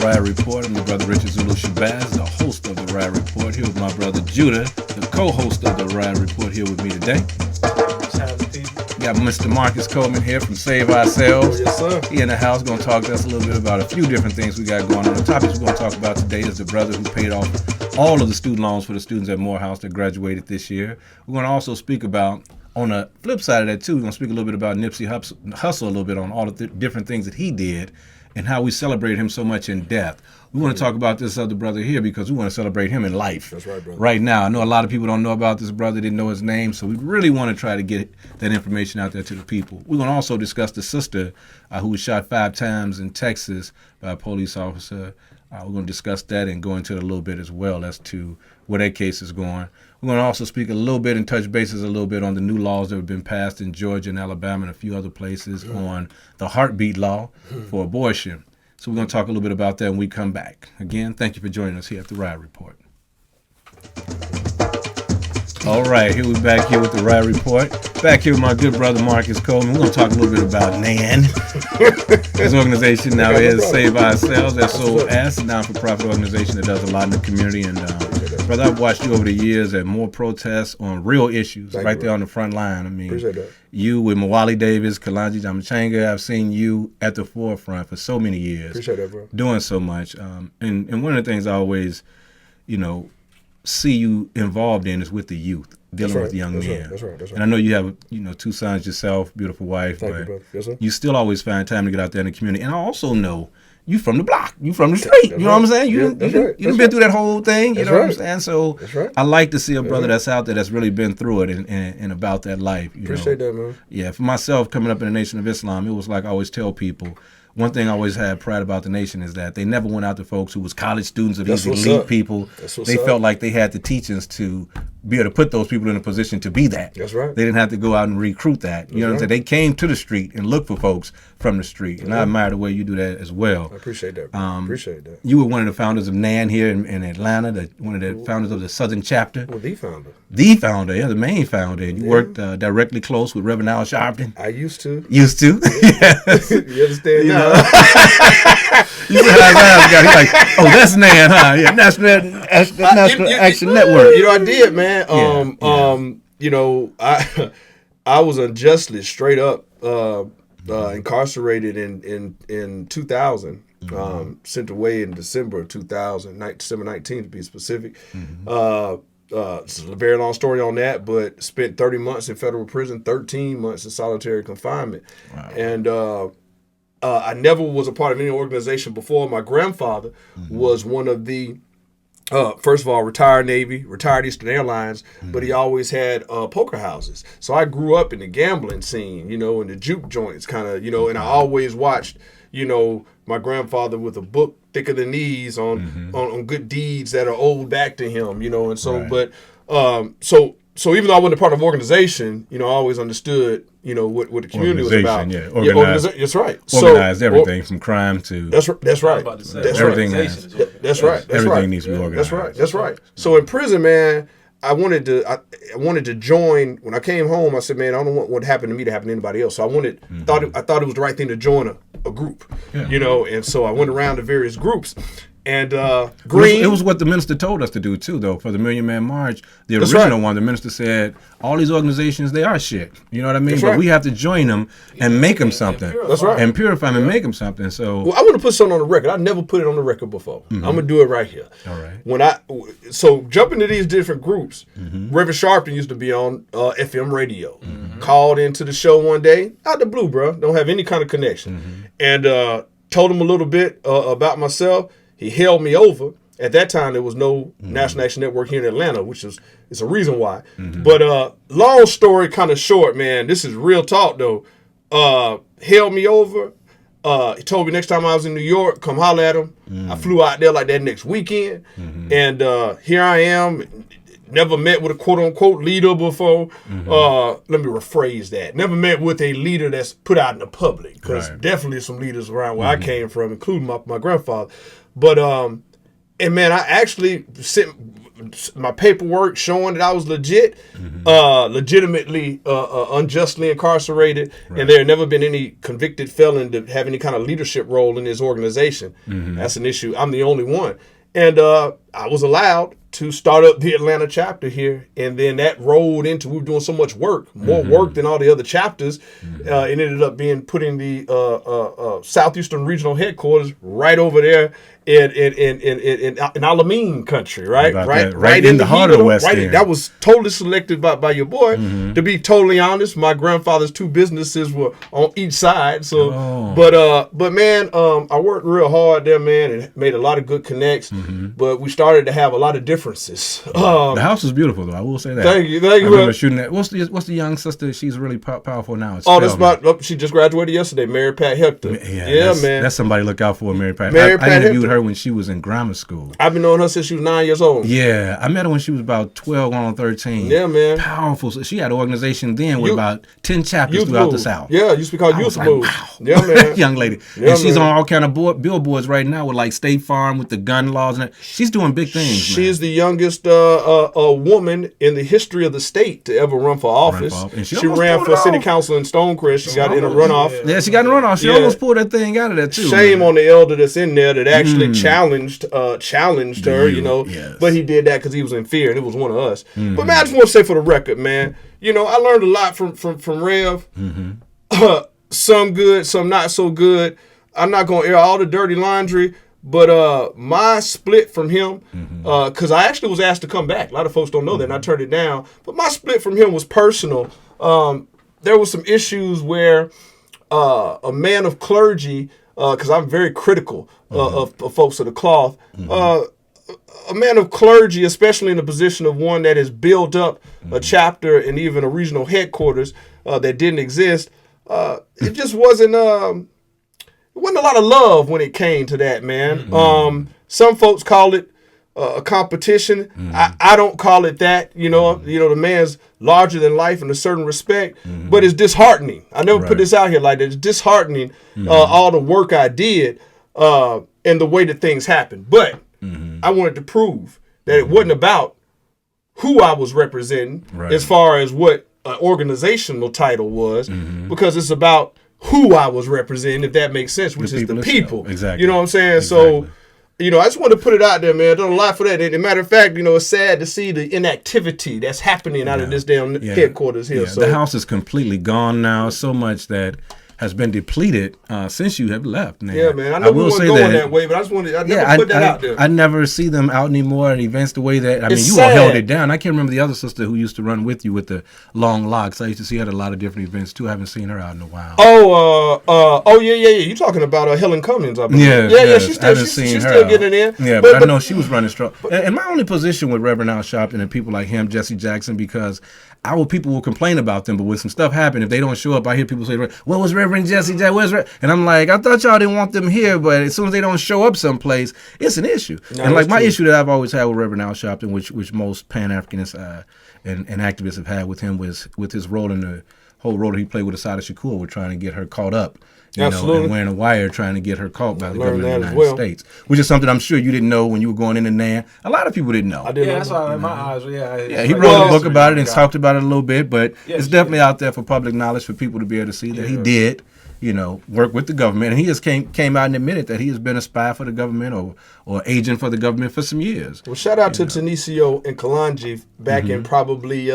Riot Report. I'm your brother Richard Zulu Shabazz, the host of the Riot Report, here with my brother Judah, the co-host of the Riot Report, here with me today. Got Mr. Marcus Coleman here from Save Ourselves. Yes, sir. He in the house going to talk to us a little bit about a few different things we got going on. The topics we're going to talk about today is the brother who paid off all of the student loans for the students at Morehouse that graduated this year. We're going to also speak about, on the flip side of that too, we're going to speak a little bit about Nipsey Hussle a little bit on all the different things that he did and how we celebrate him so much in death. We want to talk about this other brother here because we want to celebrate him in life. That's right, brother. Right now. I know a lot of people don't know about this brother, didn't know his name, so we really want to try to get that information out there to the people. We're going to also discuss the sister who was shot 5 times in Texas by a police officer. We're going to discuss that and go into it a little bit as well as to where that case is going. We're going to also speak a little bit and touch bases a little bit on the new laws that have been passed in Georgia and Alabama and a few other places on the heartbeat law for abortion. So we're going to talk a little bit about that when we come back. Again, thank you for joining us here at the Riot Report. All right, here we're back here with the Riot Report. Back here with my good brother Marcus Coleman. We're going to talk a little bit about NAN. His organization now is Save Ourselves, SOS, a non-for-profit organization that does a lot in the community. And brother, I've watched you over the years at more protests on real issues, right there on the front line. I mean, Appreciate that. You with Mwali Davis, Kalonji Jamachanga, I've seen you at the forefront for so many years. Appreciate that, bro. Doing so much. And one of the things I always, see you involved in is with the youth, dealing with young men. That's right. And I know you have, 2 sons yourself, beautiful wife. Thank but you, brother. Yes, sir. you still always find time to get out there in the community. And I also know you from the block. You from the street. You know what I'm saying? You done been through that whole thing. You know what I'm saying? So I like to see a brother that's out there that's really been through it and about that life. Appreciate that, man. Yeah, for myself, coming up in the Nation of Islam, it was like I always tell people, one thing I always had pride about the nation is that they never went out to folks who was college students or these elite people. They felt like they had the teachings to be able to put those people in a position to be that. That's right. They didn't have to go out and recruit that. You know what I'm saying? They came to the street and looked for folks from the street. And I admire the way you do that as well. I appreciate that. Appreciate that. You were one of the founders of NAN here in Atlanta, one of the founders of the Southern chapter. Well, the founder. The founder, the main founder. And you worked directly close with Reverend Al Sharpton. I used to. Used to? Yes. You understand now? You see how his eyes got. He's like, oh, that's NAN, huh? Yeah, National Action Network. I did, man. I was unjustly straight up incarcerated in 2000. Sent away in December of 2000, December 19th to be specific. It's a very long story on that, but spent 30 months in federal prison, 13 months in solitary confinement. Wow. And I never was a part of any organization before. My grandfather was one of the, first of all, retired Navy, retired Eastern Airlines, but he always had poker houses. So I grew up in the gambling scene, in the juke joints kind of, and I always watched, my grandfather with a book thicker than these on good deeds that are owed back to him, and so, but, so even though I wasn't a part of an organization, I always understood, what the community was about. Yeah, organized. That's right. Organized everything from crime to. That's right. That's right. Everything needs to be organized. That's right. So in prison, man, I wanted to join. When I came home, I said, man, I don't want what happened to me to happen to anybody else. So I thought it was the right thing to join a group, and so I went around to various groups. And Green. It was what the minister told us to do too, though. For the Million Man March, the original one, the minister said, all these organizations, they are shit. You know what I mean? But we have to join them and make them something. That's right. And purify them and make them something. So, well, I want to put something on the record. I never put it on the record before. I'm gonna do it right here. All right. So jumping to these different groups, Reverend Sharpton used to be on FM radio. Called into the show one day, out the blue, bro. Don't have any kind of connection, and told him a little bit about myself. He held me over. At that time, there was no National Action Network here in Atlanta, which is a reason why. But long story kind of short, man. This is real talk, though. Held me over. He told me next time I was in New York, come holler at him. I flew out there like that next weekend. And here I am. Never met with a quote-unquote leader before. Let me rephrase that. Never met with a leader that's put out in the public. Because definitely some leaders around where I came from, including my grandfather. But, and man, I actually my paperwork showing that I was legit, legitimately unjustly incarcerated, and there had never been any convicted felon to have any kind of leadership role in this organization. That's an issue. I'm the only one. And I was allowed to start up the Atlanta chapter here, and then that rolled into, we were doing so much work, more work than all the other chapters. It ended up being putting the Southeastern Regional Headquarters right over there in Alameen country, right? Right in the heart of the West End. That was totally selected by your boy. To be totally honest, my grandfather's 2 businesses were on each side. So, but man, I worked real hard there, man, and made a lot of good connects. But we started to have a lot of differences. The house is beautiful, though. I will say that. Thank you. I remember shooting that. What's the young sister? She's really powerful now. She just graduated yesterday, Mary Pat Hector. Yeah, man. That's somebody to look out for, Mary Pat. I interviewed her when she was in grammar school. I've been knowing her since she was 9 years old. Yeah, I met her when she was about 12, going on 13. Yeah, man. Powerful. So she had an organization then with about 10 chapters throughout the South. Yeah, used to be called Youth Move. Wow. Yeah, man. Young lady. Yeah, and she's man. on all kind of billboards right now with like State Farm with the gun laws and that. She's doing big things. She's the youngest woman in the history of the state to ever run for office. And she ran for city council in Stonecrest. She got in a runoff. Yeah, she got in a runoff. She almost pulled that thing out of there too. Shame on the elder that's in there that actually challenged her, you know. Yes. But he did that because he was in fear, and it was one of us. But man, I just want to say for the record, man, you know, I learned a lot from Rev. Some good, some not so good. I'm not gonna air all the dirty laundry. But my split from him, because I actually was asked to come back. A lot of folks don't know that, and I turned it down. But my split from him was personal. There were some issues where a man of clergy, because I'm very critical of folks of the cloth, a man of clergy, especially in the position of one that has built up a chapter and even a regional headquarters that didn't exist, it just wasn't... There wasn't a lot of love when it came to that, man. Some folks call it a competition. I don't call it that. You know, the man's larger than life in a certain respect, but it's disheartening. I never put this out here like that. It's disheartening all the work I did and the way that things happened. But I wanted to prove that it wasn't about who I was representing as far as what an organizational title was, because it's about who I was representing, if that makes sense, which is the people. Exactly. You know what I'm saying? Exactly. So, you know, I just want to put it out there, man. I've done a lot for that. As a matter of fact, you know, it's sad to see the inactivity that's happening out of this damn headquarters here. So the house is completely gone now. So much that has been depleted since you have left. Man. Yeah, man. I know we weren't going that way, but I just wanted I never put that out there. I never see them out anymore at events the way that, I mean, you sad. all held it down. I can't remember the other sister who used to run with you with the long locks. I used to see her at a lot of different events too. I haven't seen her out in a while. Yeah. You talking about Helen Cummings, I believe. Yeah. She's still getting in. Yeah, but I know she was running strong. And my only position with Reverend Al Sharpton and people like him, Jesse Jackson, because people will complain about them, but when some stuff happen, if they don't show up, I hear people say, "What was Reverend Jesse Jackson? And I'm like, I thought y'all didn't want them here, but as soon as they don't show up someplace, it's an issue. No, and like my issue that I've always had with Reverend Al Sharpton, which most Pan-Africanists and activists have had with him, was with his role in the whole role that he played with Assata Shakur, with trying to get her caught up. You know, and wearing a wire, trying to get her caught by the government of the United States, which is something I'm sure you didn't know when you were going into NAN. A lot of people didn't know. I didn't. That's why in my eyes. He wrote a book about it and talked about it a little bit, but it's definitely out there for public knowledge for people to be able to see that he did, you know, work with the government, and he just came out and admitted that he has been a spy for the government or agent for the government for some years. Well, shout out to Tanisio and Kalanji back in probably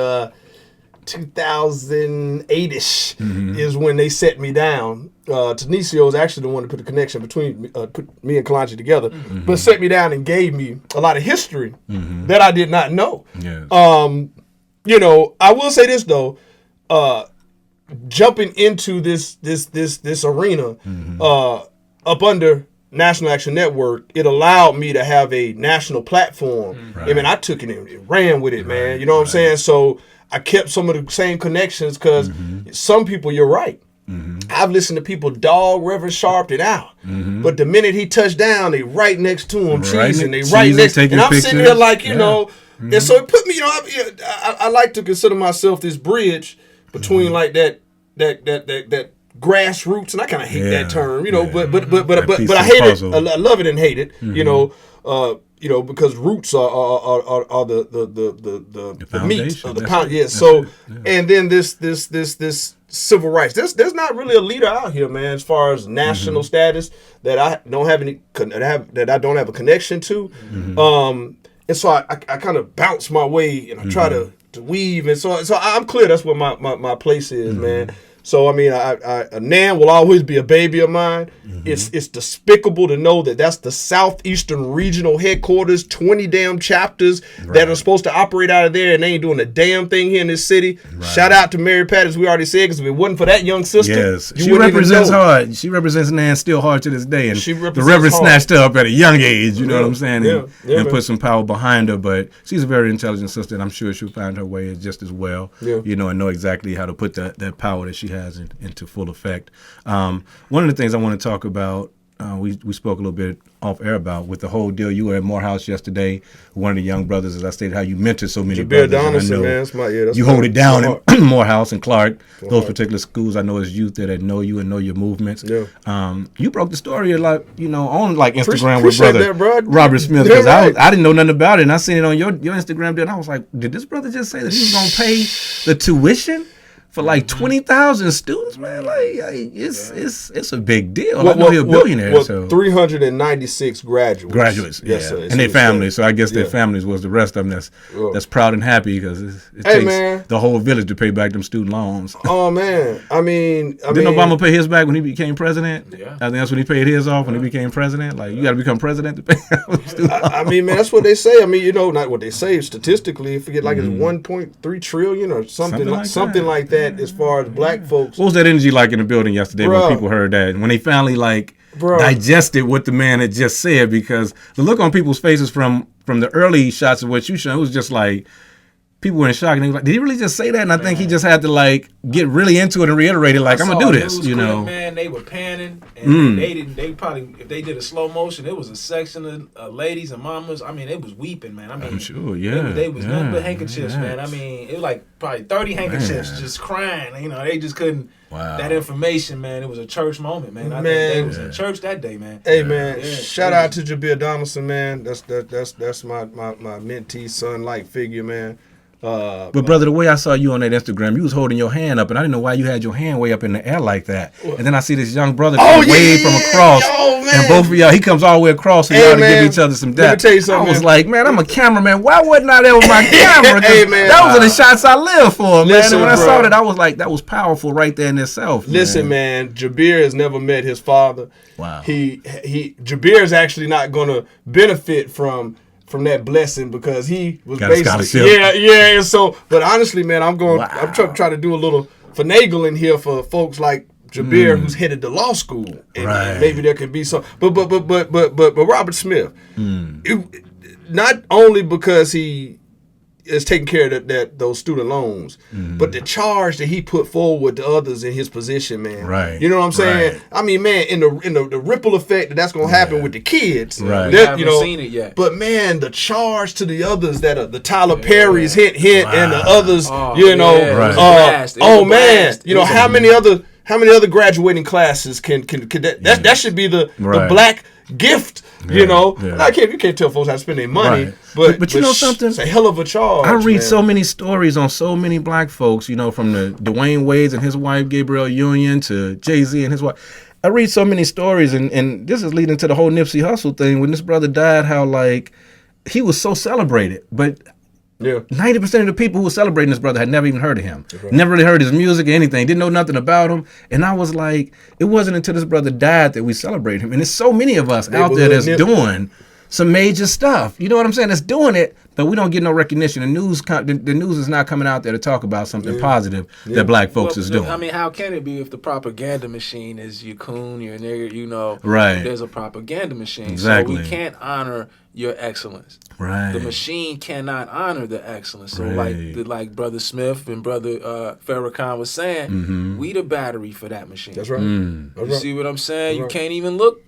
2008-ish is when they set me down. Tanisio is actually the one to put the connection between put me and Kalanji together, but set me down and gave me a lot of history that I did not know. Yes. You know, I will say this though, jumping into this arena up under National Action Network, it allowed me to have a national platform. Right. I mean, I took it and ran with it, man. You know what I'm saying? So I kept some of the same connections because some people, you're right. I've listened to people dog Reverend Sharpton out, but the minute he touched down, they right next to him, cheesing. They right next, and I'm sitting there like, you know, and so it put me, you know, I like to consider myself this bridge between like that grassroots, and I kind of hate that term, you know, but I hate it. I love it and hate it, you know. because roots are the meat foundation. of the That's pound. it. Yeah. That's So it. Yeah. and then this civil rights. There's not really a leader out here, man, as far as national status that I don't have a connection to. And so I kind of bounce my way and I try to weave, and so I'm clear that's where my place is, man. So I mean, Nan will always be a baby of mine. It's despicable to know that that's the Southeastern Regional Headquarters, 20 damn chapters that are supposed to operate out of there, and they ain't doing a damn thing here in this city. Shout out to Mary Pat, as we already said, because if it wasn't for that young sister, yes, you she wouldn't even represents know. hard. She represents Nan still hard to this day, and She the represents Reverend hard. snatched her up at a young age. You know what I'm saying? And, Yeah, and man. put some power behind her. But she's a very intelligent sister, and I'm sure she'll find her way just as well. Yeah. And know exactly how to put that power that she has into full effect. One of the things I want to talk about, we spoke a little bit off air about with the whole deal. You were at Morehouse yesterday. One of the young brothers, as I stated, how you mentored so many Jabir brothers. and I Donaldson, know man, that's you hold it down in Morehouse and Clark, those hard. particular schools. I know as youth that know you and know your movements. Yeah. You broke the story a lot, on like Instagram with Appreciate brother that, bro. Robert Smith, Yeah, because right. I didn't know nothing about it, and I seen it on your Instagram deal, and I was like, did this brother just say that he was gonna pay the tuition for like 20,000 students, man? Like it's a big deal. I know he's a billionaire. So 396 graduates. yes, sir. and their families. So I guess their Yeah. families was the rest of them that's proud and happy, because it Hey, takes man. the whole village to pay back them student loans. Oh man, I mean, Didn't Obama pay his back when he became president? Yeah. I think that's when he paid his off when he became president. Like, you got to become president to pay student loans. I mean, man, that's what they say. I mean, not what they say statistically. I forget, like it's 1.3 trillion or something like that. As far as black folks, What was that energy like in the building yesterday Bruh. when people heard that? When they finally Bruh. digested what the man had just said? Because the look on people's faces from the early shots of what you showed, it was just like people were in shock, and they was like, did he really just say that? And I think he just had to get really into it and reiterate it, like, I'm gonna do this, Man, they were panning, and they probably, if they did a slow motion, it was a section of ladies and mamas. I mean, it was weeping, man. I mean, I'm sure, yeah. They was nothing but handkerchiefs, yeah. man. I mean, it was like probably 30 handkerchiefs just crying. They just couldn't. Wow. That information, man, it was a church moment, man. I think they was in church that day, man. hey man, Yeah. shout out to Jabir Donaldson, man. That's my mentee son-like figure, man. But brother, the way I saw you on that Instagram, you was holding your hand up, and I didn't know why you had your hand way up in the air like that. And then I see this young brother wave from across, and both of y'all, he comes all the way across, so y'all to give each other some let me dap. tell you something, I was man. like, man, I'm a cameraman. Why wasn't I there with my camera? 'Cause Hey, man. those are the shots I live for, man. Listen, And when I bro. saw that, I was like, that was powerful right there in itself. Listen, man, Jabir has never met his father. Wow. Jabir is actually not going to benefit from that blessing because he was Got a basically scholarship. yeah. And so, but honestly, man, I'm Wow. trying to do a little finagling here for folks like Jabir, who's headed to law school, and Right. maybe there could be some. But Robert Smith, not only because he is taking care of those student loans, but the charge that he put forward to others in his position, man. Right. You know what I'm saying? Right. I mean, man, in the ripple effect that's gonna happen with the kids. Right. We haven't seen it yet. But man, the charge to the others that are the Tyler Perry's hint, and the others, Oh, you know, yeah. Right. It was a blast. It was a man, blast. you know how many other graduating classes can that should be the Right. black gift. Yeah, You know, yeah. you can't tell folks how to spend their money, Right. But you know something? It's a hell of a charge. I read man. so many stories on so many black folks, from the Dwayne Wades and his wife, Gabrielle Union, to Jay-Z and his wife. I read so many stories, and this is leading to the whole Nipsey Hussle thing. When this brother died, how, he was so celebrated, but Yeah. 90% of the people who were celebrating this brother had never even heard of him. Never really heard his music or anything. Didn't know nothing about him. And I was like, it wasn't until this brother died that we celebrate him. And there's so many of us out there that's doing some major stuff. You know what I'm saying? That's doing it, but we don't get no recognition. The news is not coming out there to talk about something positive that black folks is doing. I mean, how can it be if the propaganda machine is your coon, your nigger, Right. There's a propaganda machine. Exactly. So we can't honor your excellence. Right. The machine cannot honor the excellence. So Right. like Brother Smith and Brother Farrakhan was saying, we the battery for that machine. That's right. That's You right. see what I'm saying? That's You right. can't even look.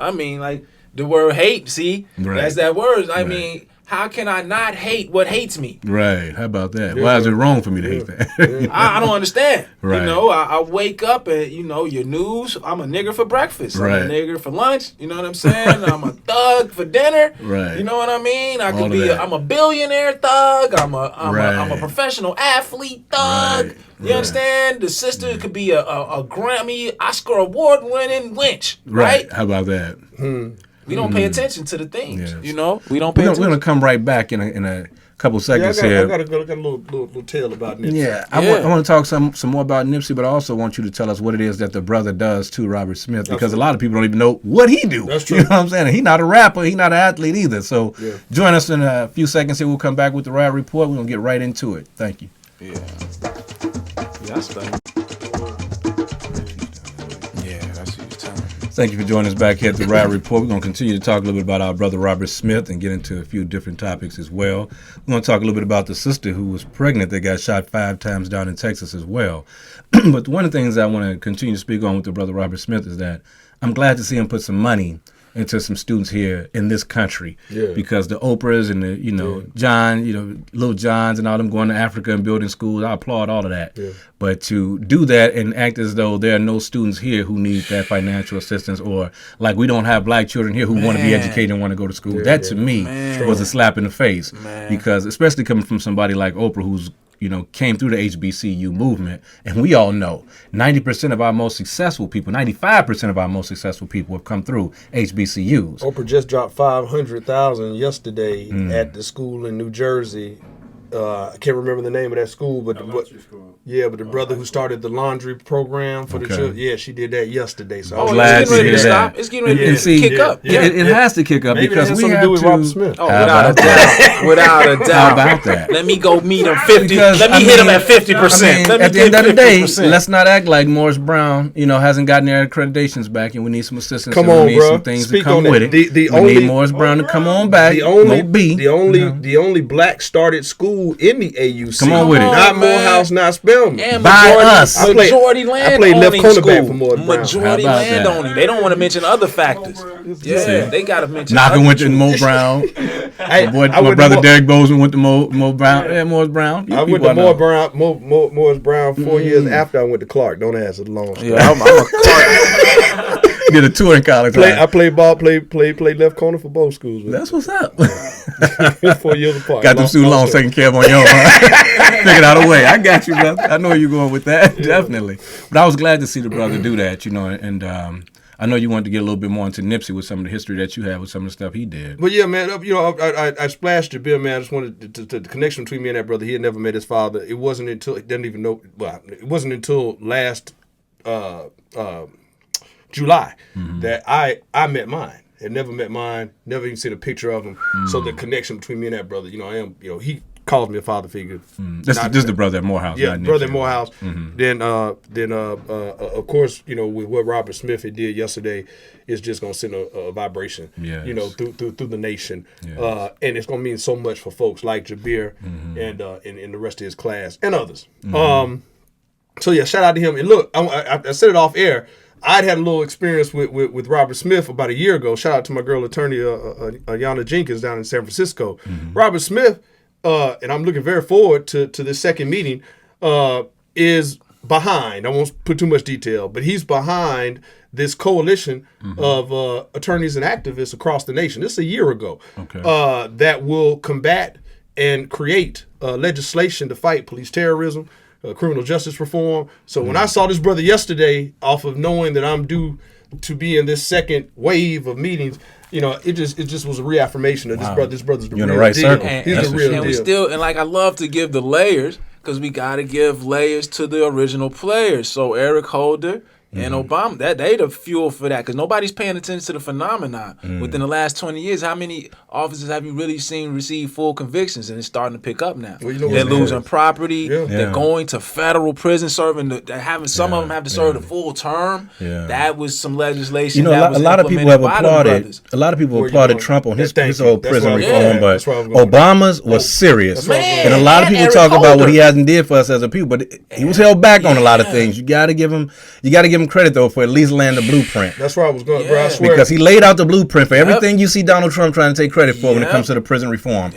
I mean, like the word hate, see? Right. That's that word. I mean, how can I not hate what hates me? Right. How about that? Why is it wrong for me to hate that? I don't understand. Right. You know, I wake up and, you know, your news, I'm a nigger for breakfast. Right. I'm a nigger for lunch. You know what I'm saying? I'm a thug for dinner. Right. You know what I mean? I All could of be, that. I'm a billionaire thug. I'm Right. a professional athlete thug. Right. You understand? The sister could be a Grammy, Oscar award winning wench. Right. Right? How about that? We don't pay attention to the things. Yes. You know? We don't pay We're attention. gonna come right back in a couple Yeah, seconds I here. got a little tale about Nipsey. Yeah, Yeah. I want to talk some more about Nipsey, but I also want you to tell us what it is that the brother does to Robert Smith, because a lot of people don't even know what he do. That's true. You know what I'm saying? He's not a rapper. He's not an athlete either. So Yeah. join us in a few seconds here. We'll come back with the Riot Report. We're going to get right into it. Thank you. Yeah, that's funny. Yeah, that's what you're telling me. Thank you for joining us back here at the Riot Report. We're going to continue to talk a little bit about our brother Robert Smith and get into a few different topics as well. We're going to talk a little bit about the sister who was pregnant that got shot 5 times down in Texas as well. But one of the things I want to continue to speak on with the brother Robert Smith is that I'm glad to see him put some money into some students here in this country, because the Oprahs and the John, little Johns and all them going to Africa and building schools, I applaud all of that. But to do that and act as though there are no students here who need that financial assistance, or like we don't have black children here who want to be educated and want to go to school, that to me was a slap in the face, because especially coming from somebody like Oprah who's came through the HBCU movement. And we all know 90% of our most successful people, 95% of our most successful people have come through HBCUs. Oprah just dropped $500,000 yesterday at the school in New Jersey. I can't remember the name of that school, but the brother who started the laundry program for the children, she did that yesterday. So Oh, glad it's to getting ready hear to that. stop. It's getting ready And to see, kick up. It has to kick up. Maybe because that has we something to have do with Robert Smith. Oh, How without a about that? doubt. Without a doubt. How about that? Let me go meet him 50. Because, Let me hit him at 50%. Let me at the end get of the day, 50%. let's not act like Morris Brown, hasn't gotten their accreditations back, and we need some assistance. Come and on, we need bro. some things Speak to come on that. with it. The we only- need Morris Brown to come on back. the only black started school in the AUC. Come on with it. Not man. Morehouse, not Spelman. And By majority, us. majority I land played left owning cornerback school. for Morris Brown. Majority How about land that? owning. They don't want to mention other factors. Yeah, they got to mention Knocking other went to truths. Mo Brown. I My brother Derek Bozeman went to Mo Brown. Yeah, Morris Brown. I went to Morris Brown 4 years after I went to Clark. Don't ask it long. Yeah, I'm a Clark. Did a tour in college. I played ball, played left corner for both schools. That's what's up. 4 years apart. Got them student loans taken care of on your own. Huh? Figured out a way. I got you, brother. I know where you're going with that. Definitely. But I was glad to see the brother do that, and I know you wanted to get a little bit more into Nipsey with some of the history that you had with some of the stuff he did. But yeah, man, I splashed a bit, man. I just wanted to the connection between me and that brother. He had never met his father. It wasn't until it wasn't until last July that I met mine. Had never met mine, never even seen a picture of him. So the connection between me and that brother, he calls me a father figure. This is the brother at Morehouse. Yeah, not brother Nipsey. at Morehouse. Then of course, with what Robert Smith had did yesterday, is just gonna send a vibration, Yes. through the nation, Yes. and it's gonna mean so much for folks like Jabir and the rest of his class and others. So yeah, shout out to him. And look, I said it off air. I'd had a little experience with Robert Smith about a year ago. Shout out to my girl attorney Yana Jenkins down in San Francisco. Robert Smith, and I'm looking very forward to this second meeting, is behind. I won't put too much detail, but he's behind this coalition of attorneys and activists across the nation. This is a year ago. That will combat and create legislation to fight police terrorism, criminal justice reform. So when I saw this brother yesterday, off of knowing that I'm due to be in this second wave of meetings, it just was a reaffirmation of this brother's the You're in real the right deal. circle. He's That's the for real sure. And we deal. still, and like I love to give the layers, because we got to give layers to the original players. So Eric Holder and Obama, they the fuel for that, because nobody's paying attention to the phenomenon. Within the last 20 years, how many officers have you really seen receive full convictions? And it's starting to pick up now. Well, you know They're what's losing next. property. Yeah. They're going to federal prison, serving. They're having some of them have to serve the full term. Yeah. That was some legislation. A that was lot of people have implemented by them applauded. brothers. A lot of people Where you applauded going? Trump on his Thank you. whole That's prison where I was reform, going. but That's where I was going. Obama's was serious. where I was going. And a lot of people And talk Eric about what Holder. he hasn't did for us as a people, but he was held back on a lot of things. You got to give him give him credit though for at least laying the blueprint. That's where I was going, bro. I swear. Because he laid out the blueprint for everything you see Donald Trump trying to take credit for when it comes to the prison reform.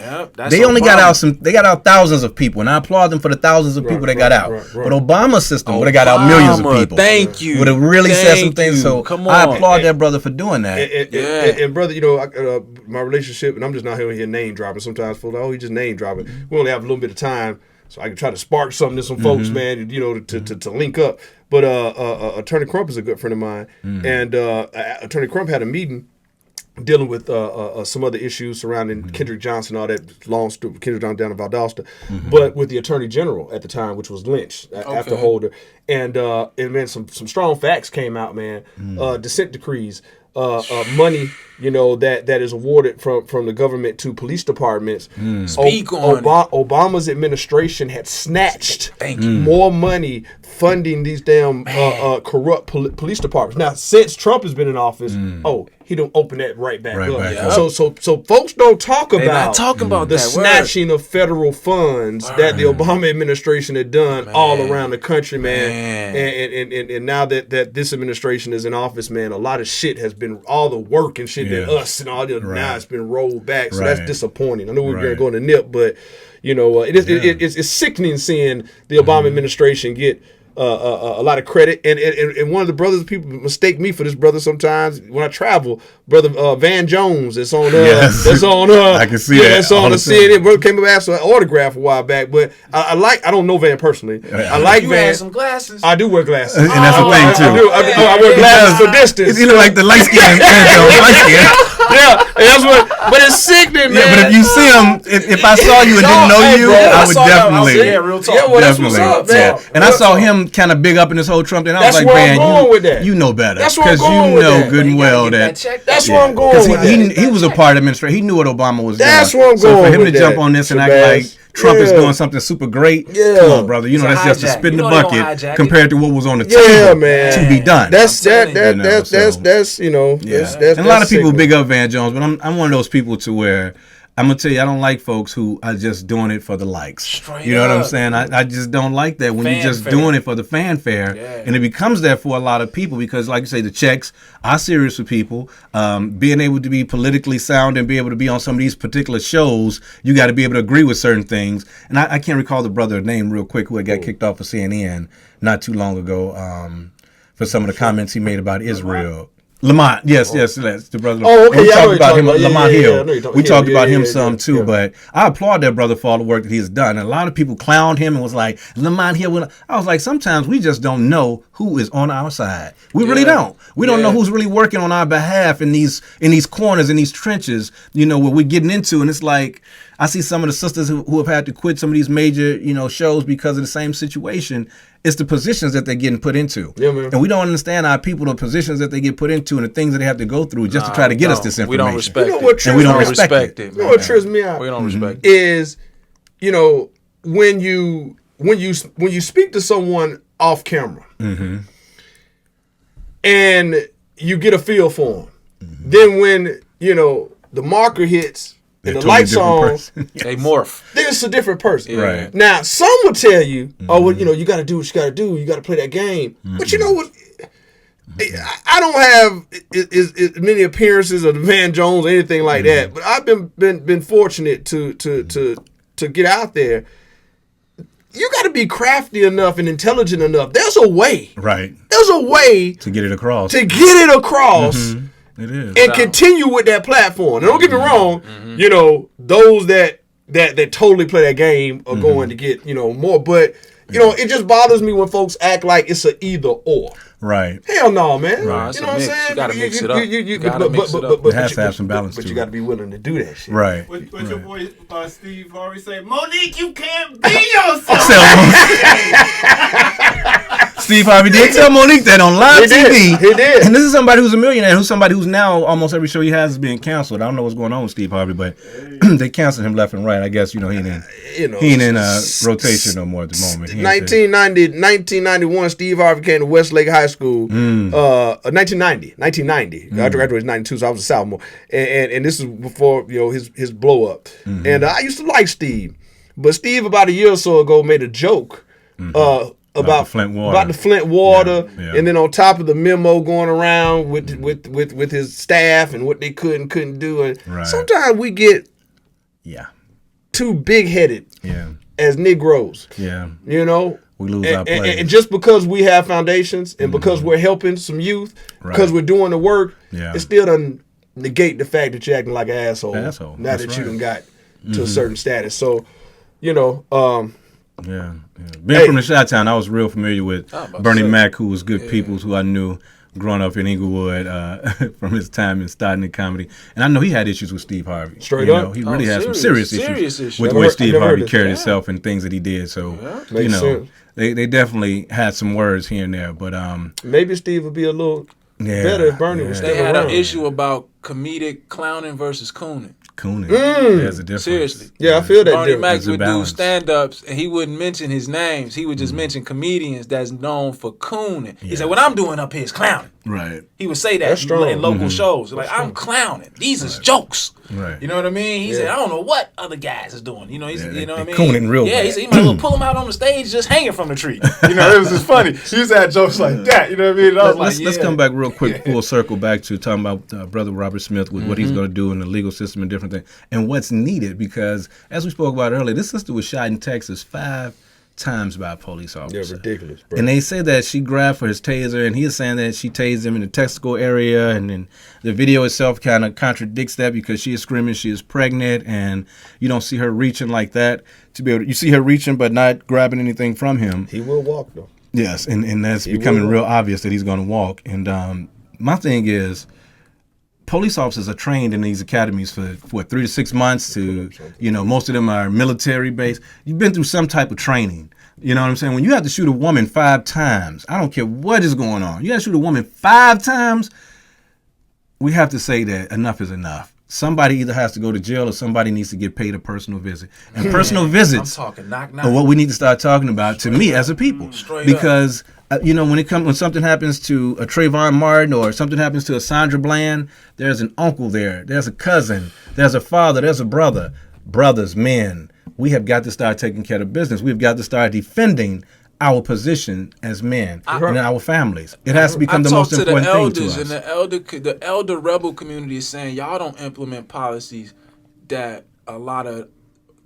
They only got out they got out thousands of people, and I applaud them for the thousands of people that got out. But Obama's system would have got out millions of people. Thank you. Would have really said some things. So I applaud that brother for doing that. And brother, you know, my relationship, and I'm just not here name dropping. Sometimes folks, he just name dropping. We only have a little bit of time, so I can try to spark something to some folks, man. You know, to link up. But Attorney Crump is a good friend of mine, and Attorney Crump had a meeting dealing with some other issues surrounding Kendrick Johnson, all that long story, Kendrick Johnson down in Valdosta, but with the Attorney General at the time, which was Lynch after Holder, and man, some strong facts came out, man. Dissent decrees, money, you know, that is awarded from the government to police departments. Speak on Obama's administration had snatched more money funding these damn corrupt police departments. Now, since Trump has been in office, he don't open that right back up. So folks don't talk about the snatching of federal funds that the Obama administration had done all around the country, man. And now that this administration is in office, man, a lot of shit has been, all the work and shit that us and all the now it's been rolled back. So that's disappointing. I know we're going to nip, but you know, it's sickening seeing the Obama administration get a lot of credit, and one of the brothers, people mistake me for this brother sometimes when I travel. Brother Van Jones, that's on that's on I can see that. That's on the CNN. Brother came up and asked for an autograph a while back, but I don't know Van personally. I like Van. Had some glasses. I do wear glasses, and that's the thing too. I wear glasses for distance. You look like the light skin Van Jones, light skin. Yeah, and that's what. But it's sickening, man. Yeah, but if you see him, if I saw you and didn't know you, I would definitely. Real talk. Definitely. Up, man. And I saw him kind of big up in this whole Trump thing. I was like, man, you know better. Because you know good and well that. That's where I'm going with that. He was a part of the administration. He knew what Obama was doing. That's where I'm going So for him with to jump on this and act like Trump is doing something super great, come on, brother. You know, that's just a spit in the bucket compared to what was on the table to be done. That's you know, that's and a lot of people big up Van Jones, but I'm one of those people to where I'm gonna tell you, I don't like folks who are just doing it for the likes. Straight you know up. what I'm saying? I just don't like that when you're just doing it for the fanfare, and it becomes that for a lot of people because, like you say, the checks are serious for people. Being able to be politically sound and be able to be on some of these particular shows, you got to be able to agree with certain things. And I can't recall the brother's name real quick who had got kicked off of CNN not too long ago for some of the comments he made about Israel. Lamont, yes, that's the brother. Oh, okay, we talked about him, about. Lamont Hill. We talked about him some too, yeah. But I applaud that brother for all the work that he's done. And a lot of people clowned him and was like, Lamont Hill. I was like, sometimes we just don't know who is on our side. We really don't. We don't know who's really working on our behalf in these corners, in these trenches, you know, where we're getting into. And it's like, I see some of the sisters who have had to quit some of these major, you know, shows because of the same situation. It's the positions that they're getting put into. Yeah, man. And we don't understand our people, the positions that they get put into and the things that they have to go through just to try to get us this information. We don't respect it. And we don't respect it. You know what trips me out? We don't respect it. Is, you know, when you speak to someone off camera and you get a feel for them, then when, you know, the marker hits and the lights on, they morph. Then it's a different person. Yeah. Right. Now, some will tell you, oh, well, you know, you got to do what you got to do. You got to play that game. But you know what? I don't have as many appearances of Van Jones or anything like that. But I've been fortunate to get out there. You got to be crafty enough and intelligent enough. There's a way. Right. There's a way to get it across. It is. And continue with that platform. And don't get me wrong, you know, those that totally play that game are going to get, you know, more. But, you know, it just bothers me when folks act like it's a either or. Right. Hell no, man. Right. You know what I'm saying? You got to mix it up. You gotta mix it up. It has to have some balance But to you it. got to be willing to do that shit. Right. What your boy Steve Harvey say? Monique, you can't be yourself. Steve Harvey did tell Monique that on live TV. He did. And this is somebody who's a millionaire, who's somebody who's now almost every show he has is being canceled. I don't know what's going on with Steve Harvey, but they canceled him left and right. I guess, you know, he ain't in rotation no more at the moment. 1991, Steve Harvey came to Westlake High School. 1990. I graduated in 92, so I was a sophomore. And this is before, you know, his blow up. And I used to like Steve. But Steve, about a year or so ago, made a joke About the Flint water. About the Flint water, Yeah. and then on top of the memo going around with his staff and what they could and couldn't do. And Right. sometimes we get too big-headed as Negroes. Yeah. You know? We lose our place. And just because we have foundations and because we're helping some youth, because we're doing the work, it still doesn't negate the fact that you're acting like an asshole. Now That's that you right. done got to a certain status. So, you know, Being from the Chi-Town, I was real familiar with Bernie say. Mac, who was good people who I knew growing up in Inglewood from his time in starting in comedy. And I know he had issues with Steve Harvey. Straight you up. know, he really had some serious serious issues issues. with the way I Steve never Harvey heard carried this. himself and things that he did. So, you Makes know, sense. they definitely had some words here and there. But maybe Steve would be a little better if Bernie was They still had around. an issue about comedic clowning versus cooning. Cooning, there's a difference. Seriously. Yeah, I feel that Bernie difference. Mac There's a would do balance. stand-ups, and he wouldn't mention his names. He would just mention comedians that's known for cooning. He said, what I'm doing up here is clowning. Right. He would say that That's strong. in local shows. Like, I'm clowning. These is jokes. Right. You know what I mean? He said, I don't know what other guys is doing. You know, you know what I mean? cooning real Yeah, bad. he said, you might as well pull him out on the stage just hanging from the tree. You know, it was just funny. He used to have jokes like that. You know what I mean? And I was Let's, like, let's yeah. come back real quick, full circle back to talking about Brother Robert Smith with what he's going to do in the legal system and different things and what's needed, because as we spoke about earlier, this sister was shot in Texas 5 times by a police officer. Yeah, ridiculous, bro. And they say that she grabbed for his taser, and he is saying that she tased him in the Texaco area, and then the video itself kind of contradicts that because she is screaming she is pregnant, and you don't see her reaching like that to be able to, you see her reaching but not grabbing anything from him. He will walk, though. Yes, and that's becoming real obvious that he's going to walk. And my thing is, police officers are trained in these academies for 3 to 6 months to, you know, most of them are military based. You've been through some type of training. You know what I'm saying? When you have to shoot a woman 5 times, I don't care what is going on. You got to shoot a woman 5 times. We have to say that enough is enough. Somebody either has to go to jail or somebody needs to get paid a personal visit. And personal visits I'm talking knock. are what we need to start talking about to me as a people. Because you know, when something happens to a Trayvon Martin or something happens to a Sandra Bland, there's an uncle there, there's a cousin, there's a father, there's a brother. Brothers, men, we have got to start taking care of business. We've got to start defending our position as men and our families. It has to become the most important thing to us. And the elder rebel community is saying y'all don't implement policies that a lot of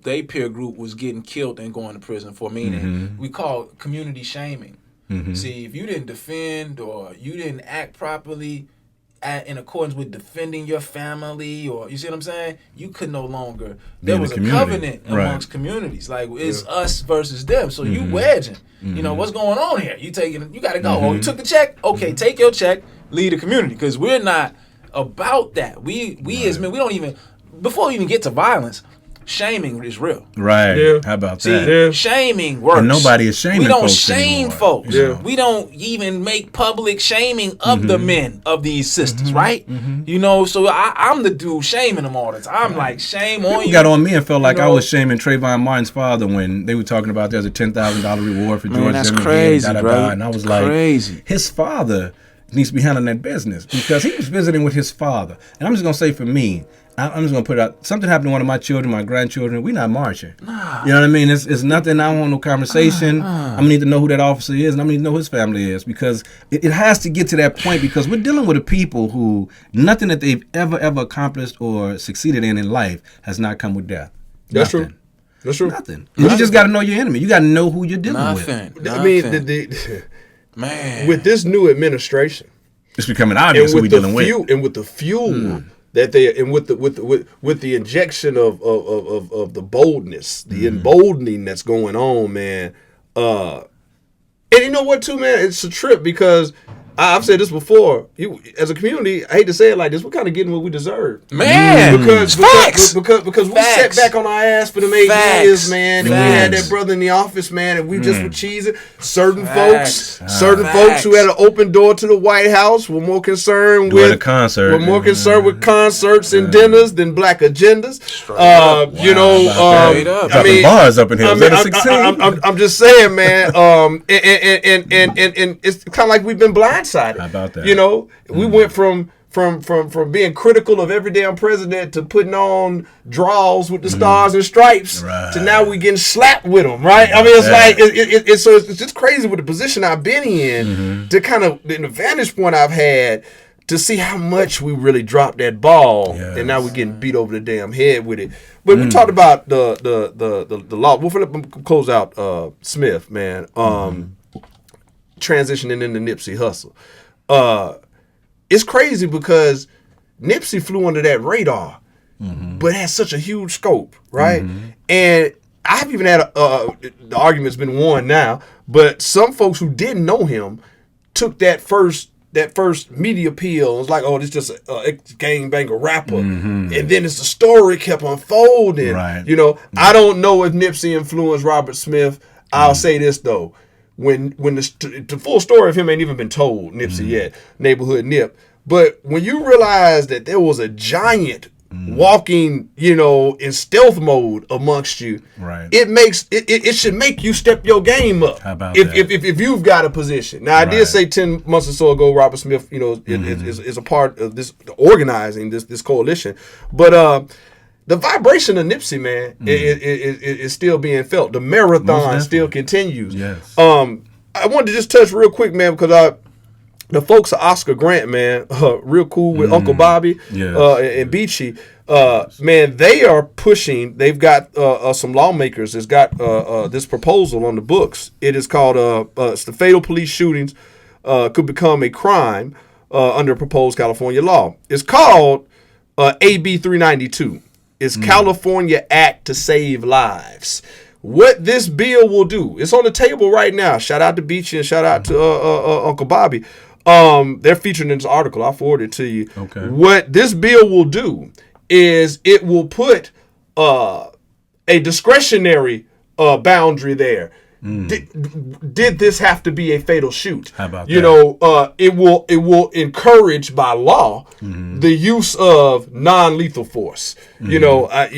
their peer group was getting killed and going to prison for. Meaning we call community shaming. See, if you didn't defend or you didn't act properly in accordance with defending your family, or you see what I'm saying, you could no longer. There was a covenant amongst communities, like it's us versus them. So you wedging. You know what's going on here? You taking? You got to go. Oh, you took the check. Okay, take your check. Leave the community, because we're not about that. We as men, we don't even, before we even get to violence, shaming is real. Right. Yeah. How about See, that? shaming works. And nobody is shaming We don't folks shame anymore. folks. Yeah. We don't even make public shaming of the men of these sisters, right? You know, so I'm the dude shaming them all the time. I'm like, shame on People you. got on me and felt like I know? was shaming Trayvon Martin's father when they were talking about there's a $10,000 reward for George that's Zimmerman. crazy, da, da, bro. da. And I was like, Crazy. his father needs to be handling that business because he was visiting with his father. And I'm just going to say for me, I'm just going to put it out. Something happened to one of my children, my grandchildren. We're not marching. You know what I mean? It's nothing. I don't want no conversation. I'm going to need to know who that officer is, and I'm going to need to know who his family is, because it has to get to that point, because we're dealing with a people who nothing that they've ever accomplished or succeeded in life has not come with death. That's Nothing. true. That's true. Nothing. And you just got to know your enemy. You got to know who you're dealing Nothing. with. I mean, Man. with this new administration, It's becoming obvious who we're dealing with. and with the fuel that they, and with the injection of the boldness, the emboldening that's going on, man. And you know what, too, man? It's a trip, because I've said this before. You, as a community, I hate to say it like this, we're kind of getting what we deserve. Man. Because we sat back on our ass for them 8 years, man, and we had that brother in the office, man, and we just were cheesing. Certain folks who had an open door to the White House were more concerned Doing a with concert. We're more concerned with concerts and dinners than black agendas. You know, Straight up. Dropping bars up in here. Is that a 16? I'm just saying, man. And it's kind of like we've been blindsided. How about that? You know, we went from from being critical of every damn president to putting on draws with the stars and stripes to now we getting slapped with them, right? I mean, it's like it's just crazy with the position I've been in to kind of the vantage point I've had to see how much we really dropped that ball, and now we're getting beat over the damn head with it. But we talked about the law. We'll close out Smith, man. Transitioning into Nipsey Hussle. It's crazy because Nipsey flew under that radar, but has such a huge scope, right? And I've even had the argument's been won now, but some folks who didn't know him took that first media appeal. It's like, oh, this just a gangbanger rapper, and then as the story kept unfolding, right. I don't know if Nipsey influenced Robert Smith. I'll say this though. When the full story of him ain't even been told, Nipsey yet, Neighborhood Nip. But when you realize that there was a giant walking, in stealth mode amongst you, right? It should make you step your game up. How about if you've got a position. Now I did say 10 months or so ago, Robert Smith, is a part of this organizing this coalition, but the vibration of Nipsey, man, is still being felt. The marathon still continues. Yes. I wanted to just touch real quick, man, because the folks at Oscar Grant, man, real cool with Uncle Bobby and Beachy. Man, they are pushing. They've got some lawmakers that's got this proposal on the books. It is called it's the fatal police shootings could become a crime under proposed California law. It's called AB 392. It's California Act to Save Lives. What this bill will do, it's on the table right now. Shout out to Beachy and shout out to Uncle Bobby. They're featured in this article. I'll forward it to you. Okay. What this bill will do is it will put a discretionary boundary there. Did this have to be a fatal shoot? How about that? It will encourage by law the use of non-lethal force. I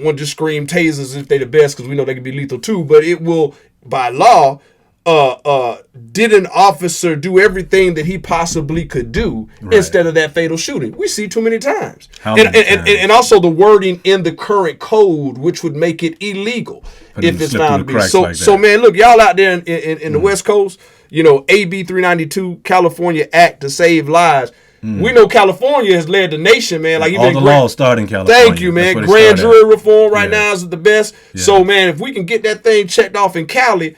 won't just scream tasers if they're the best because we know they can be lethal too. But it will, by law, did an officer do everything that he possibly could do instead of that fatal shooting? We see too many times. And also the wording in the current code, which would make it illegal if it's found to be. So man, look, y'all out there in the West Coast, AB 392, California Act to Save Lives. We know California has led the nation, man. Like all the laws start in California. Thank you, man. Grand jury reform right now is the best. Yeah. So, man, if we can get that thing checked off in Cali,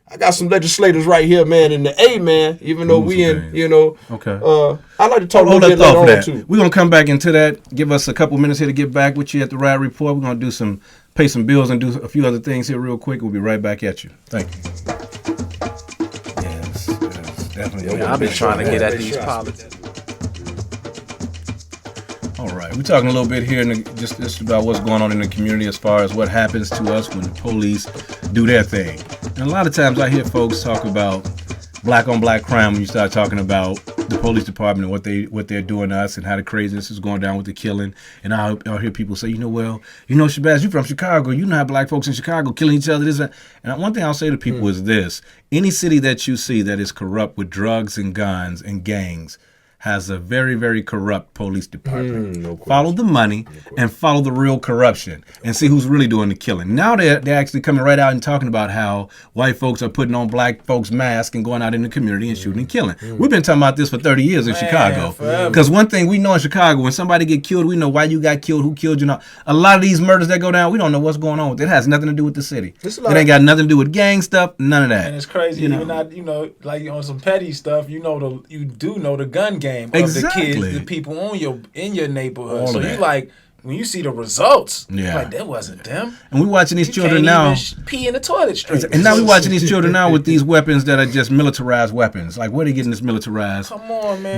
I got some legislators right here, man, in the A, man, even though we in, Okay. I'd like to talk a little bit later on, too. We're going to come back into that. Give us a couple minutes here to get back with you at the Riot Report. We're going to pay some bills and do a few other things here real quick. We'll be right back at you. Thank you. Yes, definitely. Yeah, I've been trying to get at these politics. All right, we're talking a little bit here just about what's going on in the community as far as what happens to us when the police do their thing. And a lot of times I hear folks talk about black on black crime when you start talking about the police department and what they're doing to us and how the craziness is going down with the killing. And I'll hear people say, Shabazz, you from Chicago. You know how black folks in Chicago killing each other. And one thing I'll say to people is this. Any city that you see that is corrupt with drugs and guns and gangs has a very, very corrupt police department. Follow the money and follow the real corruption and see who's really doing the killing. Now they're actually coming right out and talking about how white folks are putting on black folks' masks and going out in the community and shooting and killing. We've been talking about this for 30 years in Chicago. Because one thing we know in Chicago, when somebody get killed, we know why you got killed, who killed you. A lot of these murders that go down, we don't know what's going on with it. It has nothing to do with the city. It ain't got nothing to do with gang stuff, none of that. And it's crazy. Even like on some petty stuff, you do know the gun game. Of exactly. The kids, the people in your neighborhood. All so of you that. like when you see the results, yeah, like that wasn't them. And we watching these children can't now even pee in the toilet straight. And now we watching these children now with these weapons that are just militarized weapons. Like where are they getting this militarized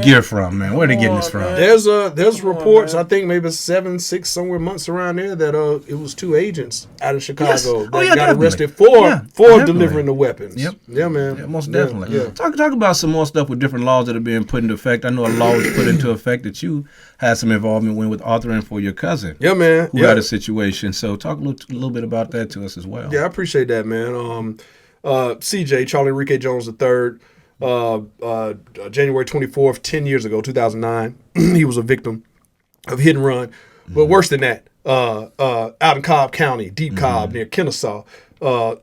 gear from, man? Where are they getting this from? Man. There's reports, I think maybe 7, 6 somewhere months around there that it was 2 agents out of Chicago that got arrested for delivering the weapons. Yep. Yeah, man. Yeah, most definitely. Yeah. Talk about some more stuff with different laws that are being put into effect. I know a law was put into effect that you had some involvement with authoring for your cousin. Yeah, man. Who had a situation. So talk a little bit about that to us as well. Yeah, I appreciate that, man. CJ, Charlie Enrique Jones III, January 24th, 10 years ago, 2009. He was a victim of hit and run. But worse than that, out in Cobb County, Deep Cobb, near Kennesaw, 4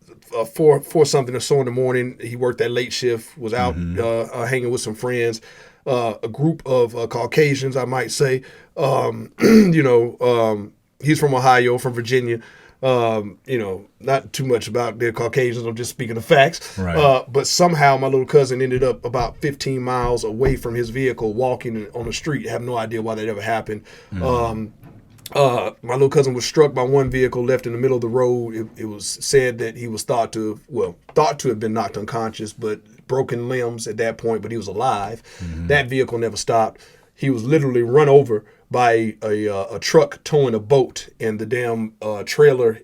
something or so in the morning. He worked that late shift, was out hanging with some friends, a group of Caucasians, I might say. He's from Ohio, from Virginia. Not too much about the Caucasians. I'm just speaking the facts. Right. But somehow my little cousin ended up about 15 miles away from his vehicle, walking on the street. I have no idea why that ever happened. My little cousin was struck by one vehicle, left in the middle of the road. It was said that he was thought to have been knocked unconscious, but broken limbs at that point, but he was alive. That vehicle never stopped. He was literally run over by a truck towing a boat, and the damn trailer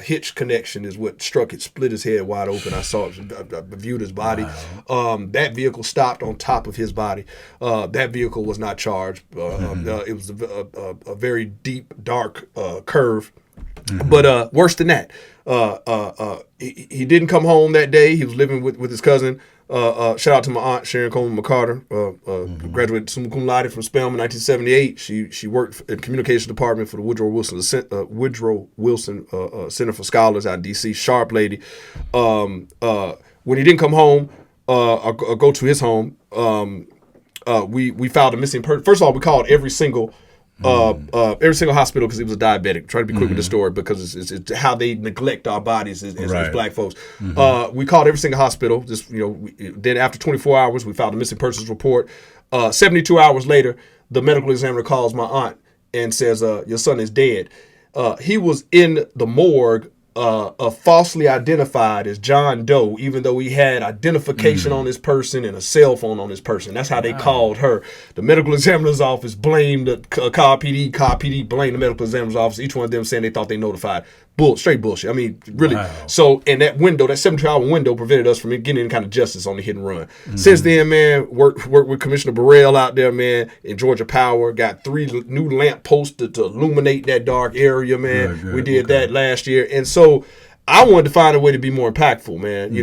hitch connection is what struck it, split his head wide open. I saw it, I viewed his body. Wow. That vehicle stopped on top of his body. That vehicle was not charged. It was a very deep, dark curve. But worse than that, he didn't come home that day. He was living with his cousin. Shout out to my aunt, Sharon Coleman McCarter, graduated summa cum laude from Spelman in 1978. She worked in the communications department for the Woodrow Wilson Center for Scholars out in D.C. Sharp lady. When he didn't come home, or go to his home, we filed a missing person. First of all, we called every single hospital because he was a diabetic. Try to be quick with the story because it's how they neglect our bodies as black folks. We called every single hospital. Then after 24 hours, we filed a missing persons report. 72 hours later, the medical examiner calls my aunt and says, "Your son is dead." He was in the morgue, falsely identified as John Doe, even though he had identification on his person and a cell phone on his person. That's how they called her. The medical examiner's office blamed the Cobb PD. Cobb PD blamed the medical examiner's office. Each one of them saying they thought they notified. Straight bullshit. I mean, really. Wow. So, and that window, that 72-hour window, prevented us from getting any kind of justice on the hit and run. Since then, man, worked with Commissioner Burrell out there, man, in Georgia Power. Got 3 new lamp posts to illuminate that dark area, man. Good. We did that last year. And so I wanted to find a way to be more impactful, man,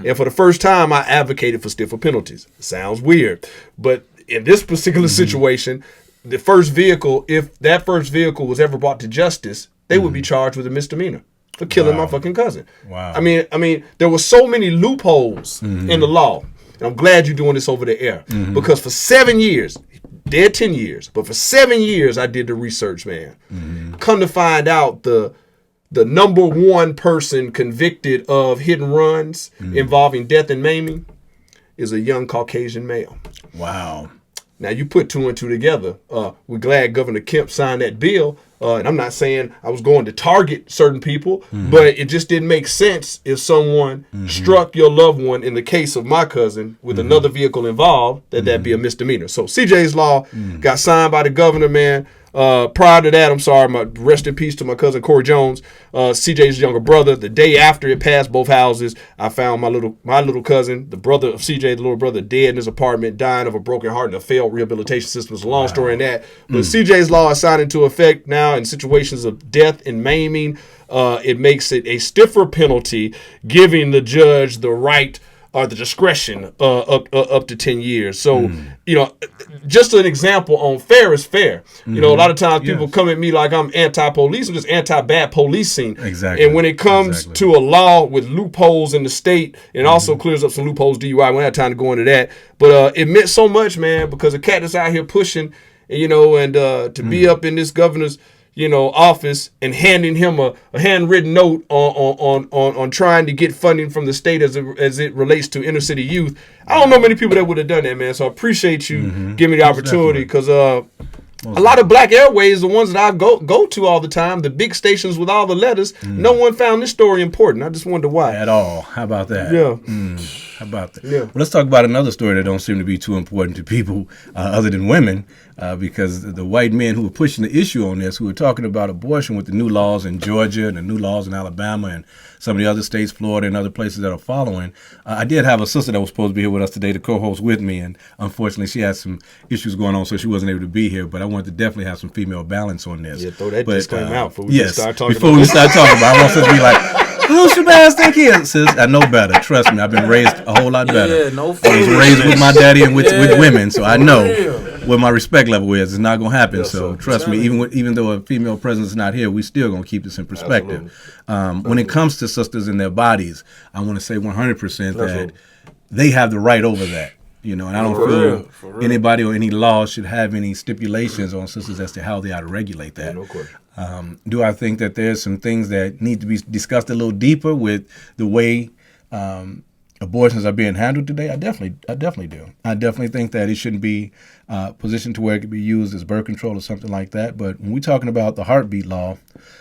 And for the first time, I advocated for stiffer penalties. Sounds weird. But in this particular situation, the first vehicle, if that first vehicle was ever brought to justice, they would be charged with a misdemeanor for killing my fucking cousin. Wow. I mean, there were so many loopholes in the law. And I'm glad you're doing this over the air. Because for 7 years, dead 10 years, but for 7 years I did the research, man. Come to find out the number one person convicted of hit and runs involving death and maiming is a young Caucasian male. Wow. Now, you put 2 and 2 together. We're glad Governor Kemp signed that bill. And I'm not saying I was going to target certain people, but it just didn't make sense if someone struck your loved one, in the case of my cousin, with another vehicle involved, that'd be a misdemeanor. So CJ's law got signed by the governor, man. Prior to that, I'm sorry, rest in peace to my cousin Corey Jones, CJ's younger brother. The day after it passed both houses, I found my little cousin, the brother of CJ, the little brother, dead in his apartment, dying of a broken heart and a failed rehabilitation system. It's a long story in that. But CJ's law is signed into effect now in situations of death and maiming. It makes it a stiffer penalty, giving the judge the right or the discretion up to 10 years. So, just an example on fair is fair. A lot of times people come at me like I'm anti-police. I'm just anti-bad policing. Exactly. And when it comes to a law with loopholes in the state, it also clears up some loopholes DUI. We don't have time to go into that. But it meant so much, man, because a cat that's out here pushing, and to be up in this governor's office and handing him a handwritten note on trying to get funding from the state as it relates to inner city youth. I don't know many people that would have done that, man. So I appreciate you giving me the opportunity, because a lot of black airways, the ones that I go to all the time, the big stations with all the letters, no one found this story important. I just wonder why. At all. How about that? Yeah. How about that? Yeah. Well, let's talk about another story that don't seem to be too important to people other than women, because the white men who were pushing the issue on this, who were talking about abortion with the new laws in Georgia and the new laws in Alabama and some of the other states, Florida and other places that are following. I did have a sister that was supposed to be here with us today to co-host with me, and unfortunately she had some issues going on, so she wasn't able to be here, but I wanted to definitely have some female balance on this. Yeah, throw that disclaimer out before we start talking about it. I want us to be like, Who Sebastian kids? Sis, I know better. Trust me, I've been raised a whole lot better. Yeah, no I was raised with my daddy and with women, so I know what my respect level is. It's not gonna happen. Yes, So sir. trust me, even though a female presence is not here, we still gonna keep this in perspective. When it comes to sisters and their bodies, I want to say 100% that they have the right over that. You know, and I don't feel anybody or any law should have any stipulations on sisters as to how they ought to regulate that. No question. Do I think that there's some things that need to be discussed a little deeper with the way abortions are being handled today? I definitely do. I definitely think that it shouldn't be positioned to where it could be used as birth control or something like that. But when we're talking about the heartbeat law,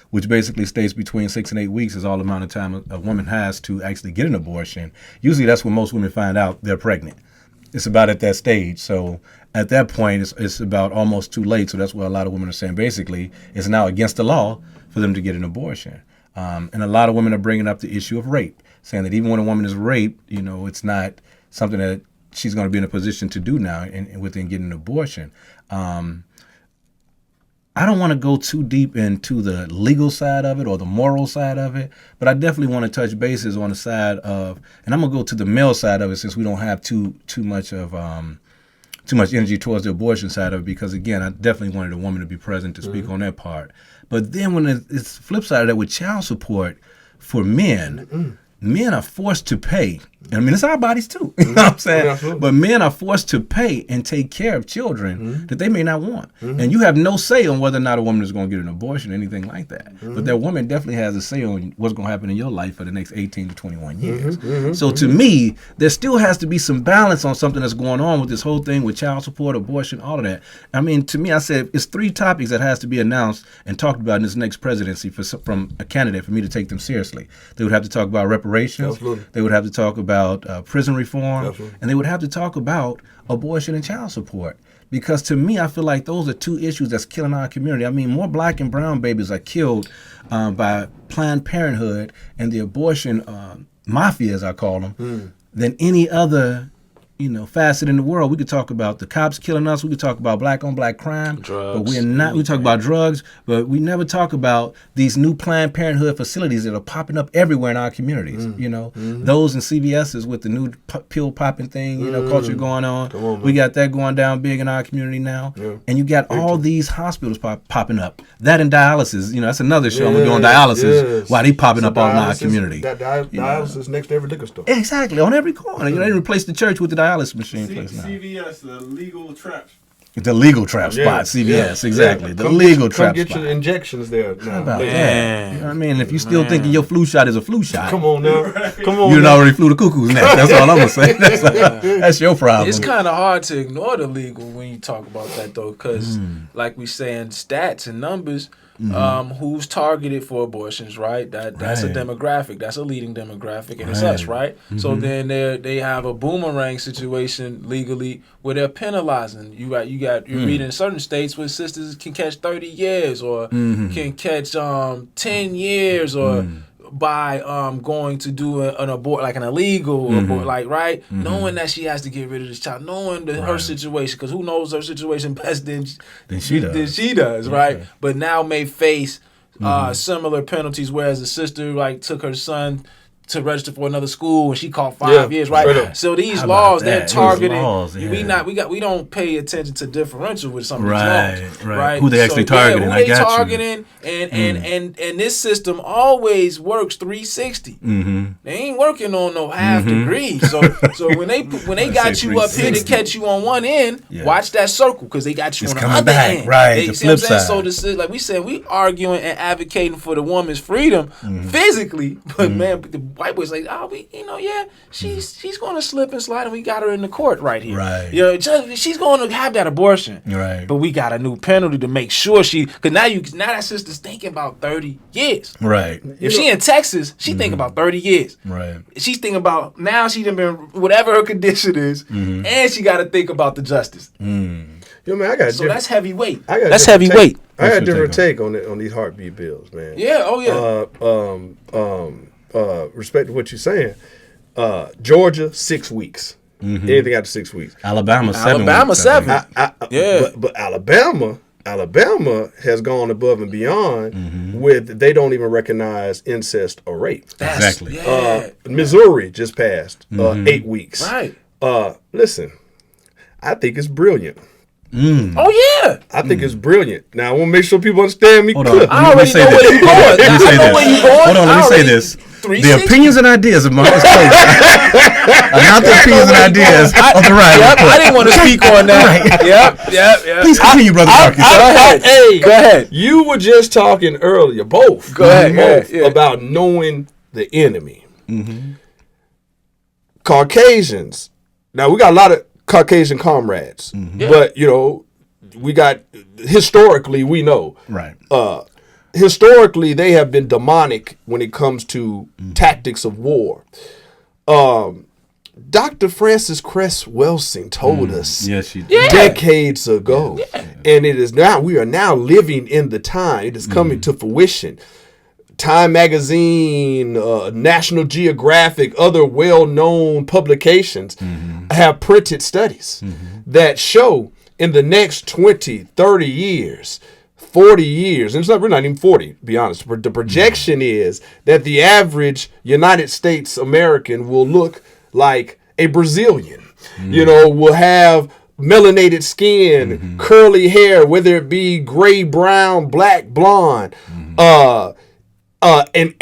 which basically states between 6 and 8 weeks is all the amount of time a woman has to actually get an abortion, usually that's when most women find out they're pregnant. It's about at that stage. So at that point, it's about almost too late. So that's why a lot of women are saying basically it's now against the law for them to get an abortion. And a lot of women are bringing up the issue of rape, saying that even when a woman is raped, you know, it's not something that she's going to be in a position to do now within getting an abortion. I don't want to go too deep into the legal side of it or the moral side of it, but I definitely want to touch bases on the side of, and I'm gonna go to the male side of it since we don't have too much energy towards the abortion side of it, because again, I definitely wanted a woman to be present to speak on that part. But then when it's the flip side of that with child support for men, men are forced to pay. I mean, it's our bodies too. You know what I'm saying? Yeah, but men are forced to pay and take care of children that they may not want. And you have no say on whether or not a woman is going to get an abortion or anything like that. But that woman definitely has a say on what's going to happen in your life for the next 18 to 21 years. So to me, there still has to be some balance on something that's going on with this whole thing with child support, abortion, all of that. I mean, to me, I said it's 3 topics that has to be announced and talked about in this next presidency from a candidate for me to take them seriously. They would have to talk about reparations. Absolutely. They would have to talk about prison reform. Absolutely. And they would have to talk about abortion and child support. Because to me, I feel like those are 2 issues that's killing our community. I mean, more black and brown babies are killed by Planned Parenthood and the abortion mafia, as I call them, than any other facet in the world. We could talk about the cops killing us. We could talk about black on black crime. Drugs. But we're not. We talk about drugs, but we never talk about these new Planned Parenthood facilities that are popping up everywhere in our communities. Those in CVS's with the new pill popping thing, culture going on. Come on, man. We got that going down big in our community now. Yeah. And you got all these hospitals popping up. That and dialysis. That's another show. I'm going to go on dialysis. Yes. Why they popping So up all in our dialysis- community. That dialysis next to every liquor store. Exactly, on every corner. They replaced the church with the dialysis machine place now. CVS, the legal trap. The legal trap spot, CVS, exactly. The legal trap Come get spot. your injections there now. How about Later. that? You know what I mean? If you still thinking your flu shot is a flu shot, Come on now. Come on you done now. already flew the cuckoo's nest. That's all I'm going to say. That's your problem. It's kind of hard to ignore the legal when you talk about that, though, because, like we saying, stats and numbers, who's targeted for abortions, right? That's a Right. demographic. That's a leading demographic, and it's us, right? So then they have a boomerang situation legally where they're penalizing. You're reading in certain states where sisters can catch 30 years or can catch 10 years or by going to do an abort, like an illegal abort, like knowing that she has to get rid of this child, knowing her situation, because who knows her situation best than she does. Than she does, right? But now may face similar penalties, whereas the sister took her son to register for another school and she caught 5 years, right? straight up. So these How laws, about they're that? These targeting. laws, yeah. We don't pay attention to differential with some of Right, these laws, right. Who they actually targeting, who I they got you. targeting, and this system always works 360. They ain't working on no half degree. So when they got say you up here to 360. catch you on one end, watch that circle because they got you It's on the coming other back, end. right, They, the see what I'm flip saying? side. So this is like we said, we arguing and advocating for the woman's freedom physically, but man, the white boys like, she's going to slip and slide, and we got her in the court right here. Right. She's going to have that abortion. Right. But we got a new penalty to make sure because now that sister's thinking about 30 years. Right. If she in Texas, she thinking about 30 years. Right. She's thinking about now she done been whatever her condition is, and she got to think about the justice. Man, I got So that's heavyweight. I got That's different heavyweight. I got a What's your different take on these heartbeat bills, man. Yeah. Oh yeah. Respect to what you're saying. Georgia, 6 weeks. Anything after 6 weeks. Alabama, 7 Alabama, weeks, I think. 7. Yeah. But Alabama Alabama has gone above and beyond with they don't even recognize incest or rape. Exactly. Yeah. Missouri just passed 8 weeks. Right. Listen, I think it's brilliant. Oh yeah. I think it's brilliant. Now I want to make sure people understand me. Hold on. clear. I already know where you're going. Let me say I know this. where you're going. Hold on, let me I say already- this. The 360. opinions and ideas of Marcus Coleman are not the opinions and ideas of the riot Yep, report. I didn't want to speak on that. Yep. Please continue, Brother Marcus. Go ahead. Hey, Go ahead. You were just talking earlier, both. Go ahead, both, yeah. about knowing the enemy. Caucasians. Now we got a lot of Caucasian comrades, but we got historically we know. Right. Historically, they have been demonic when it comes to tactics of war. Dr. Frances Cress Welsing told us Yes, she did. decades ago, and it is now we are now living in the time. It is coming to fruition. Time Magazine, National Geographic, other well-known publications have printed studies that show in the next 20, 30 years, 40 years, and we're not even 40, to be honest. The projection is that the average United States American will look like a Brazilian. Will have melanated skin, curly hair, whether it be gray, brown, black, blonde. In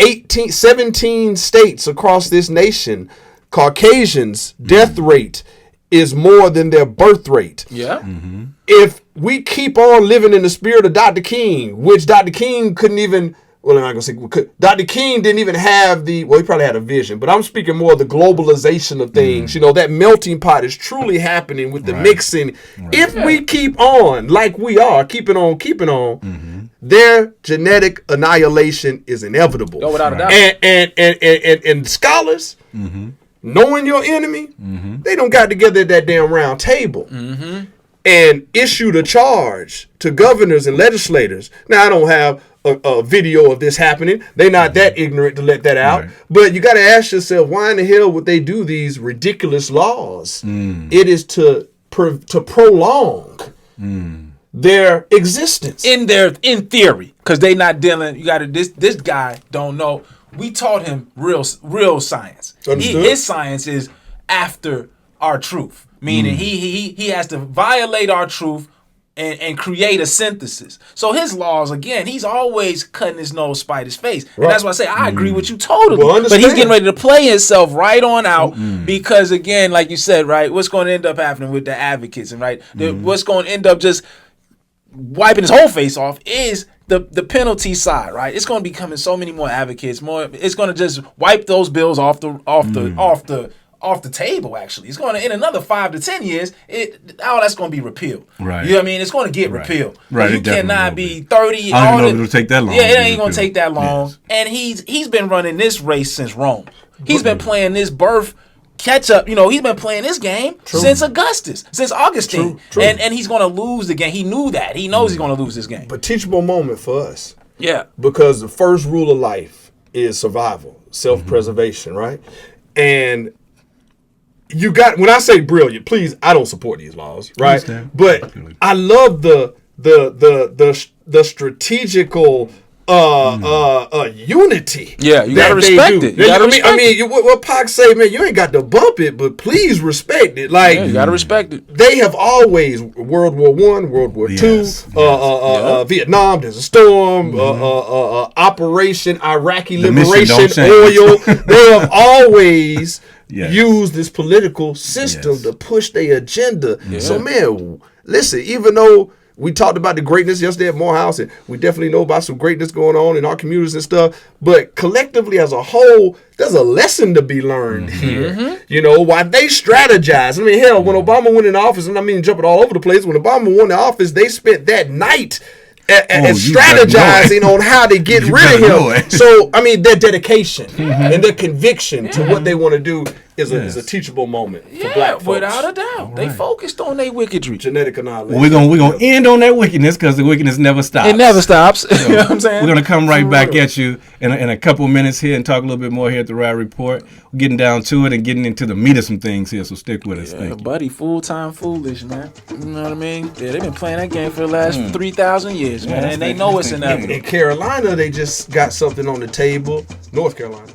17 states across this nation, Caucasians' death rate is more than their birth rate. Yeah. If we keep on living in the spirit of Dr. King, which Dr. King couldn't even, well, I'm not going to say, Dr. King didn't even have he probably had a vision, but I'm speaking more of the globalization of things. That melting pot is truly happening with the mixing. Right. If we keep on like we are, keeping on, their genetic annihilation is inevitable. Oh, without a doubt. And scholars, knowing your enemy, they don't got together at that damn round table and issued a charge to governors and legislators. Now, I don't have a video of this happening. They're not that ignorant to let that out. Right. But you got to ask yourself, why in the hell would they do these ridiculous laws? It is to prolong their existence. In theory, because they not dealing. You got to this guy don't know. We taught him real science. His science is after our truth, meaning he has to violate our truth and create a synthesis. So his laws, again, he's always cutting his nose, spite his face. And that's why I say I agree with you totally. Well, but he's getting ready to play himself right on out because, again, like you said, right, what's going to end up happening with the advocates and what's going to end up just wiping his whole face off is the penalty side, right? It's going to be coming so many more advocates. It's going to just wipe those bills off the table. Actually, it's going to in another 5 to 10 years. All that's going to be repealed. Right. You know what I mean? It's going to get repealed. Right. You cannot be 30. I don't know if it'll take that long. Yeah, it ain't going to take that long. Yes. And he's been running this race since Rome. He's been playing this birth catch up. He's been playing this game since Augustus, since Augustine. True. And he's going to lose the game. He knew that. He knows he's going to lose this game. But teachable moment for us. Yeah. Because the first rule of life is survival, self-preservation, right? And you got, when I say brilliant, please, I don't support these laws, right? But I love the strategical unity. Yeah, you gotta respect it. You gotta respect it. What Pac say, man, you ain't got to bump it, but please respect it. Like, you gotta respect it. They have always World War I, World War II, Vietnam, Desert Storm, Operation Iraqi Liberation Oil. They have always used this political system to push their agenda. So, man, listen, even though we talked about the greatness yesterday at Morehouse, and we definitely know about some greatness going on in our communities and stuff. But collectively as a whole, there's a lesson to be learned here. Why they strategize. I mean, hell, when Obama went in office, and I mean jumping all over the place, when Obama won the office, they spent that night and strategizing on how to get rid of him. So, I mean, their dedication and their conviction to what they want to do is a teachable moment for black folks. without a doubt. They focused on their wickedry. Genetic annihilation. Well, we're gonna end on that wickedness because the wickedness never stops. It never stops. You know what I'm saying? We're gonna come right back at you in a couple minutes here and talk a little bit more here at the Riot Report. We're getting down to it and getting into the meat of some things here, so stick with us. Yeah, Thank you. buddy, full-time foolish, man. You know what I mean? Yeah, they've been playing that game for the last 3,000 years, man, and they know it's inevitable. In Carolina, they just got something on the table. North Carolina.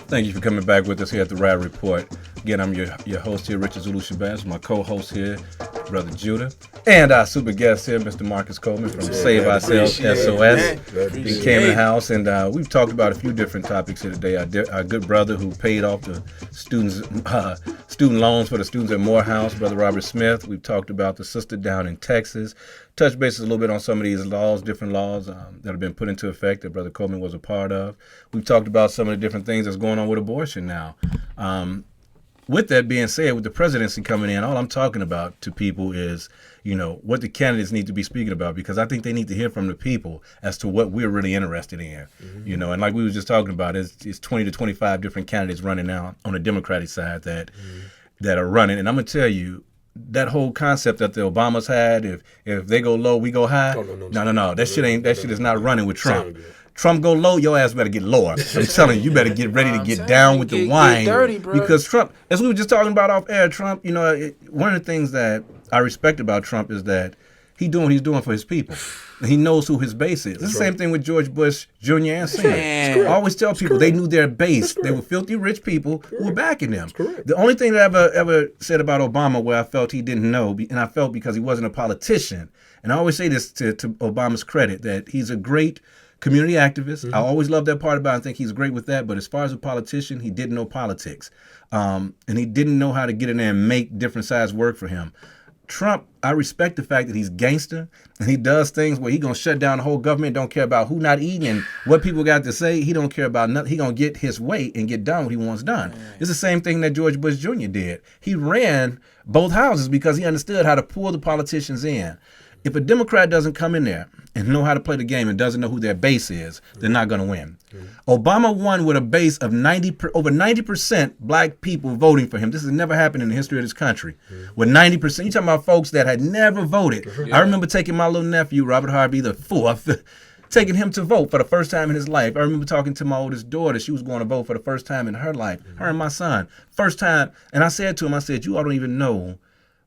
Thank you for coming back with us here at the Riot Report. Again, I'm your host here, Richard Zulu Shabazz. My co-host here, Brother Judah. And our super guest here, Mr. Marcus Coleman from Save Ourselves SOS. He came in the house, and we've talked about a few different topics here today. Our good brother who paid off the student loans for the students at Morehouse, Brother Robert Smith. We've talked about the sister down in Texas. Touch bases a little bit on some of these laws, different laws that have been put into effect that Brother Coleman was a part of. We've talked about some of the different things that's going on with abortion now. With that being said, with the presidency coming in, all I'm talking about to people is, what the candidates need to be speaking about, because I think they need to hear from the people as to what we're really interested in. Mm-hmm. And like we were just talking about, it's 20 to 25 different candidates running now on the Democratic side that are running. And I'm going to tell you, that whole concept that the Obamas had, if they go low, we go high. Oh, no. That shit is not running with Trump. Trump go low, your ass better get lower. I'm telling you, you better get ready to get down with the wine. Get dirty, bro. Because Trump, as we were just talking about off air, Trump, one of the things that I respect about Trump is that he's doing what he's doing for his people. He knows who his base is. It's the same thing with George Bush Jr. and Sr. I always tell people they knew their base. They were filthy rich people who were backing them. The only thing that I ever said about Obama where I felt he didn't know, and I felt because he wasn't a politician, and I always say this to Obama's credit, that he's a great community activist. Mm-hmm. I always love that part about him. I think he's great with that. But as far as a politician, he didn't know politics. And he didn't know how to get in there and make different sides work for him. Trump, I respect the fact that he's gangster and he does things where he's going to shut down the whole government, don't care about who not eating and what people got to say. He don't care about nothing. He going to get his way and get done what he wants done. It's the same thing that George Bush Jr. did. He ran both houses because he understood how to pull the politicians in. If a Democrat doesn't come in there and know how to play the game and doesn't know who their base is, they're not going to win. Obama won with a base of over 90% black people voting for him. This has never happened in the history of this country. With 90%, you talking about folks that had never voted. I remember taking my little nephew, Robert Harvey the fourth, taking him to vote for the first time in his life. I remember talking to my oldest daughter. She was going to vote for the first time in her life. Her and my son. First time. And I said to him, you all don't even know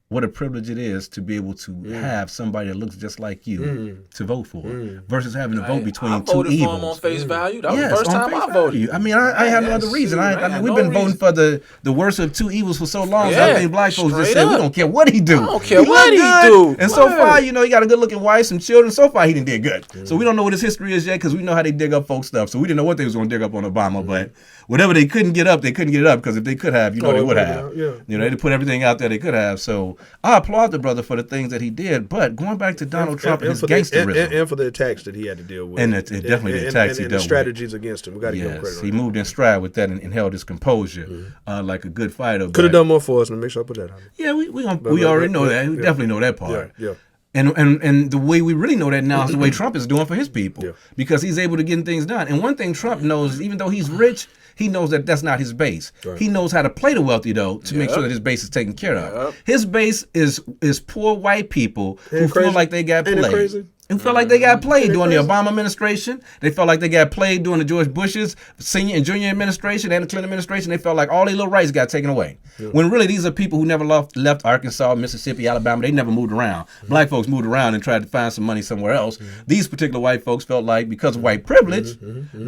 what a privilege it is to be able to have somebody that looks just like you to vote for versus having to vote between two evils. I voted for him on face value. That was the first time I voted. I mean, I had no other reason. We've been voting for the worst of two evils for so long. So I think black folks just said, we don't care what he do. I don't care what he do. And so far, he got a good-looking wife, some children. So far, he did good. So we don't know what his history is yet because we know how they dig up folks' stuff. So we didn't know what they was going to dig up on Obama. But whatever they couldn't get up, they couldn't get it up because if they could have, they would have. They put everything out there they could have. So I applaud the brother for the things that he did, but going back to Donald Trump and his gangsterism. And for the attacks that he had to deal with. And definitely the attacks he dealt with. And the strategies against him. We got to give him credit. He moved in stride with that and held his composure like a good fighter. Could have done more for us, and make sure I put that on. Yeah, we already know that. We definitely know that part. Yeah. And the way we really know that now is the way Trump is doing for his people because he's able to get things done. And one thing Trump knows is even though he's rich, he knows that that's not his base. Right. He knows how to play the wealthy, though, to make sure that his base is taken care of. His base is poor white people who feel like they got played. Who felt like they got played during the Obama administration. They felt like they got played during the George Bush's senior and junior administration and the Clinton administration. They felt like all their little rights got taken away. Yeah. When really these are people who never left Arkansas, Mississippi, Alabama. They never moved around. Black folks moved around and tried to find some money somewhere else. These particular white folks felt like because of white privilege,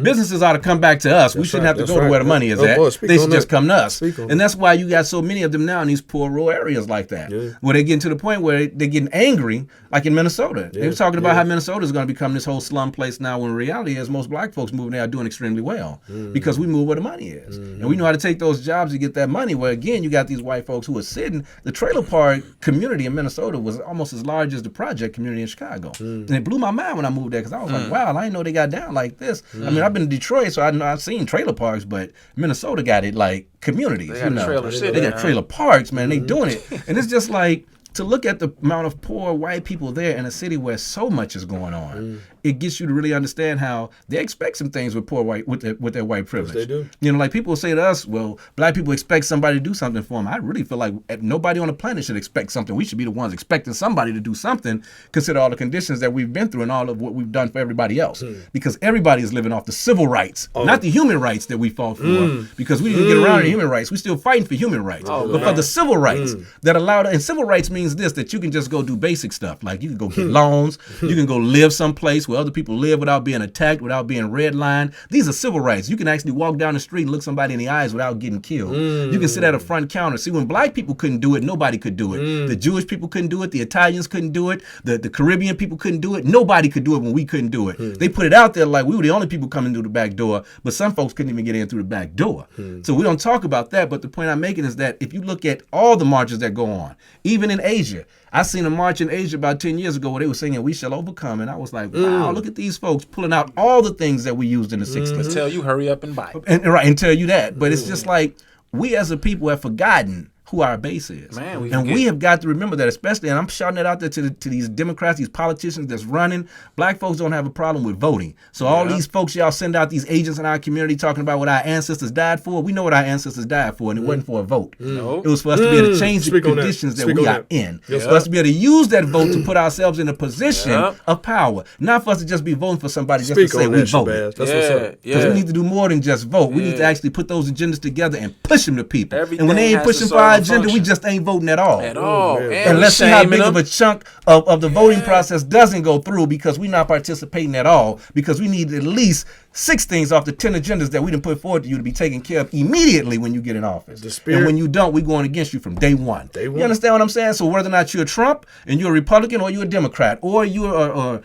businesses ought to come back to us. We shouldn't have to go to where the money is at. They should just come to us. And that's why you got so many of them now in these poor rural areas like that. Yeah. Where they get to the point where they're getting angry, like in Minnesota. They were talking about how Minnesota is going to become this whole slum place now when reality is most black folks moving there are doing extremely well because we move where the money is. And we know how to take those jobs to get that money where, again, you got these white folks who are sitting. The trailer park community in Minnesota was almost as large as the project community in Chicago. And it blew my mind when I moved there because I was like, wow, I didn't know they got down like this. I mean, I've been in Detroit, so I've seen trailer parks, but Minnesota got it like communities. They got trailer parks, man. They doing it. And it's just like, to look at the amount of poor white people there in a city where so much is going on, it gets you to really understand how they expect some things with with their white privilege. they do. You know, like people will say to us, well, black people expect somebody to do something for them. I really feel like nobody on the planet should expect something. We should be the ones expecting somebody to do something, consider all the conditions that we've been through and all of what we've done for everybody else. Because everybody is living off the civil rights, not the human rights that we fought for, because we didn't get around to human rights. We're still fighting for human rights. But for the civil rights that allowed, and civil rights means this, that you can just go do basic stuff. Like you can go get loans, you can go live someplace where other people live without being attacked, without being redlined. These are civil rights. You can actually walk down the street and look somebody in the eyes without getting killed. You can sit at a front counter. See, when black people couldn't do it, nobody could do it. The Jewish people couldn't do it. The Italians couldn't do it. The Caribbean people couldn't do it. Nobody could do it when we couldn't do it. They put it out there like we were the only people coming through the back door, but some folks couldn't even get in through the back door. So we don't talk about that, but the point I'm making is that if you look at all the marches that go on, even in Asia, I seen a march in Asia about 10 years ago where they were singing "We Shall Overcome," and I was like, wow, look at these folks pulling out all the things that we used in the 60s. Tell you hurry up and buy. And tell you that. But it's just like we as a people have forgotten who our base is. Man, we have got to remember that, especially, and I'm shouting it out there to these Democrats, these politicians that's running. Black folks don't have a problem with voting. So all these folks y'all send out, these agents in our community talking about what our ancestors died for, we know what our ancestors died for, and it wasn't for a vote. No. It was for us to be able to change the conditions that we are in. For us to be able to use that vote to put ourselves in a position of power. Not for us to just be voting for somebody just to say we voted. That's what's up. Because we need to do more than just vote. We need to actually put those agendas together and push them to people. And when they ain't pushing for our agenda, we just ain't voting at all. And let's see how big of a chunk of the voting process doesn't go through because we're not participating at all, because we need at least 6 things off the 10 agendas that we done put forward to you to be taken care of immediately when you get in office. And when you don't, we're going against you from day one. You understand what I'm saying? So whether or not you're a Trump and you're a Republican or you're a Democrat or you're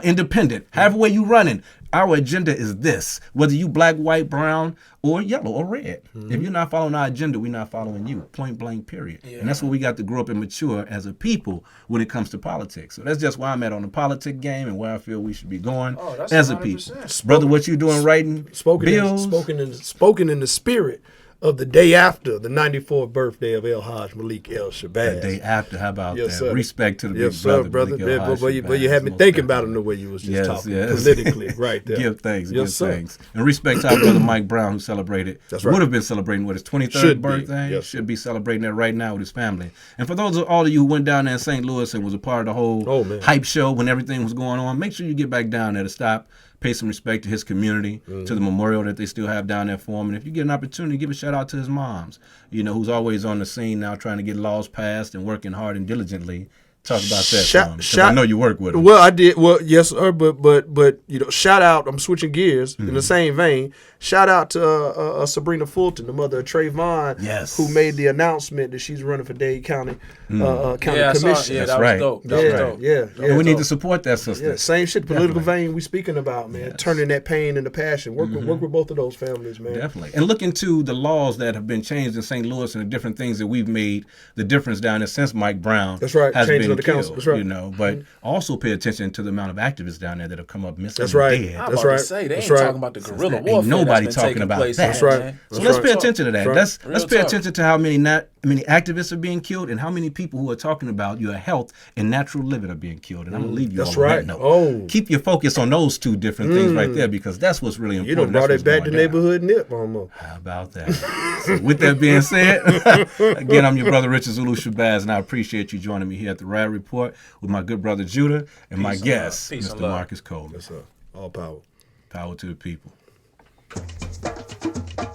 independent, however way you running, our agenda is this, whether you black, white, brown, or yellow or red. If you're not following our agenda, we're not following you, point blank, period. And that's where we got to grow up and mature as a people when it comes to politics. So that's just where I'm at on the politic game and where I feel we should be going as a people. Brother, what you doing writing bills? Spoken in the spirit of the day after the 94th birthday of El Hajj Malik El Shabazz. The day after, how about Yes, that? sir. Respect to the Yes, big brother. Malik El Hajj But you had me Shabazz, thinking most about him the way you was just talking yes. politically, right there. Give thanks, Yes, sir. thanks. And respect to our brother Mike Brown, who celebrated, That's right. would have been celebrating his 23rd Should be, birthday. yes. Should be celebrating that right now with his family. And for those of all of you who went down there in St. Louis and was a part of the whole hype show when everything was going on, make sure you get back down there to stop, pay some respect to his community, to the memorial that they still have down there for him. And if you get an opportunity, give a shout out to his moms, who's always on the scene now trying to get laws passed and working hard and diligently. Talk about that. I know you work with him. Well, I did. Well, yes, sir. But shout out. I'm switching gears in the same vein. Shout out to Sabrina Fulton, the mother of Trayvon, who made the announcement that she's running for Dade County Commission. That's right. That was dope. Yeah. And we need to support that sister. Yeah, same shit. Political vein we speaking about, man. Turning that pain into passion. Work with both of those families, man. Definitely. And look into the laws that have been changed in St. Louis and the different things that we've made the difference down there since Mike Brown. That's right. Has Changing been of the council. That's right. But also pay attention to the amount of activists down there that have come up missing. That's right. Dead. I'm about to say they ain't talking about the guerrilla warfare. Ain't nobody that's been talking taking about place that. That's right. man. So let's pay attention to that. Let's pay talk. attention to how many activists are being killed and how many people who are talking about your health and natural living are being killed. And I'm gonna leave you That's on right. that note. Oh. Keep your focus on those 2 different things right there, because that's what's really important. You done brought That's it back what's to going down. neighborhood nip almost. How about that? So with that being said, again, I'm your brother Richard Zulu Shabazz, and I appreciate you joining me here at the Riot Report with my good brother Judah and my guest, Mr. Marcus Coleman. Yes, sir. All power. Power to the people.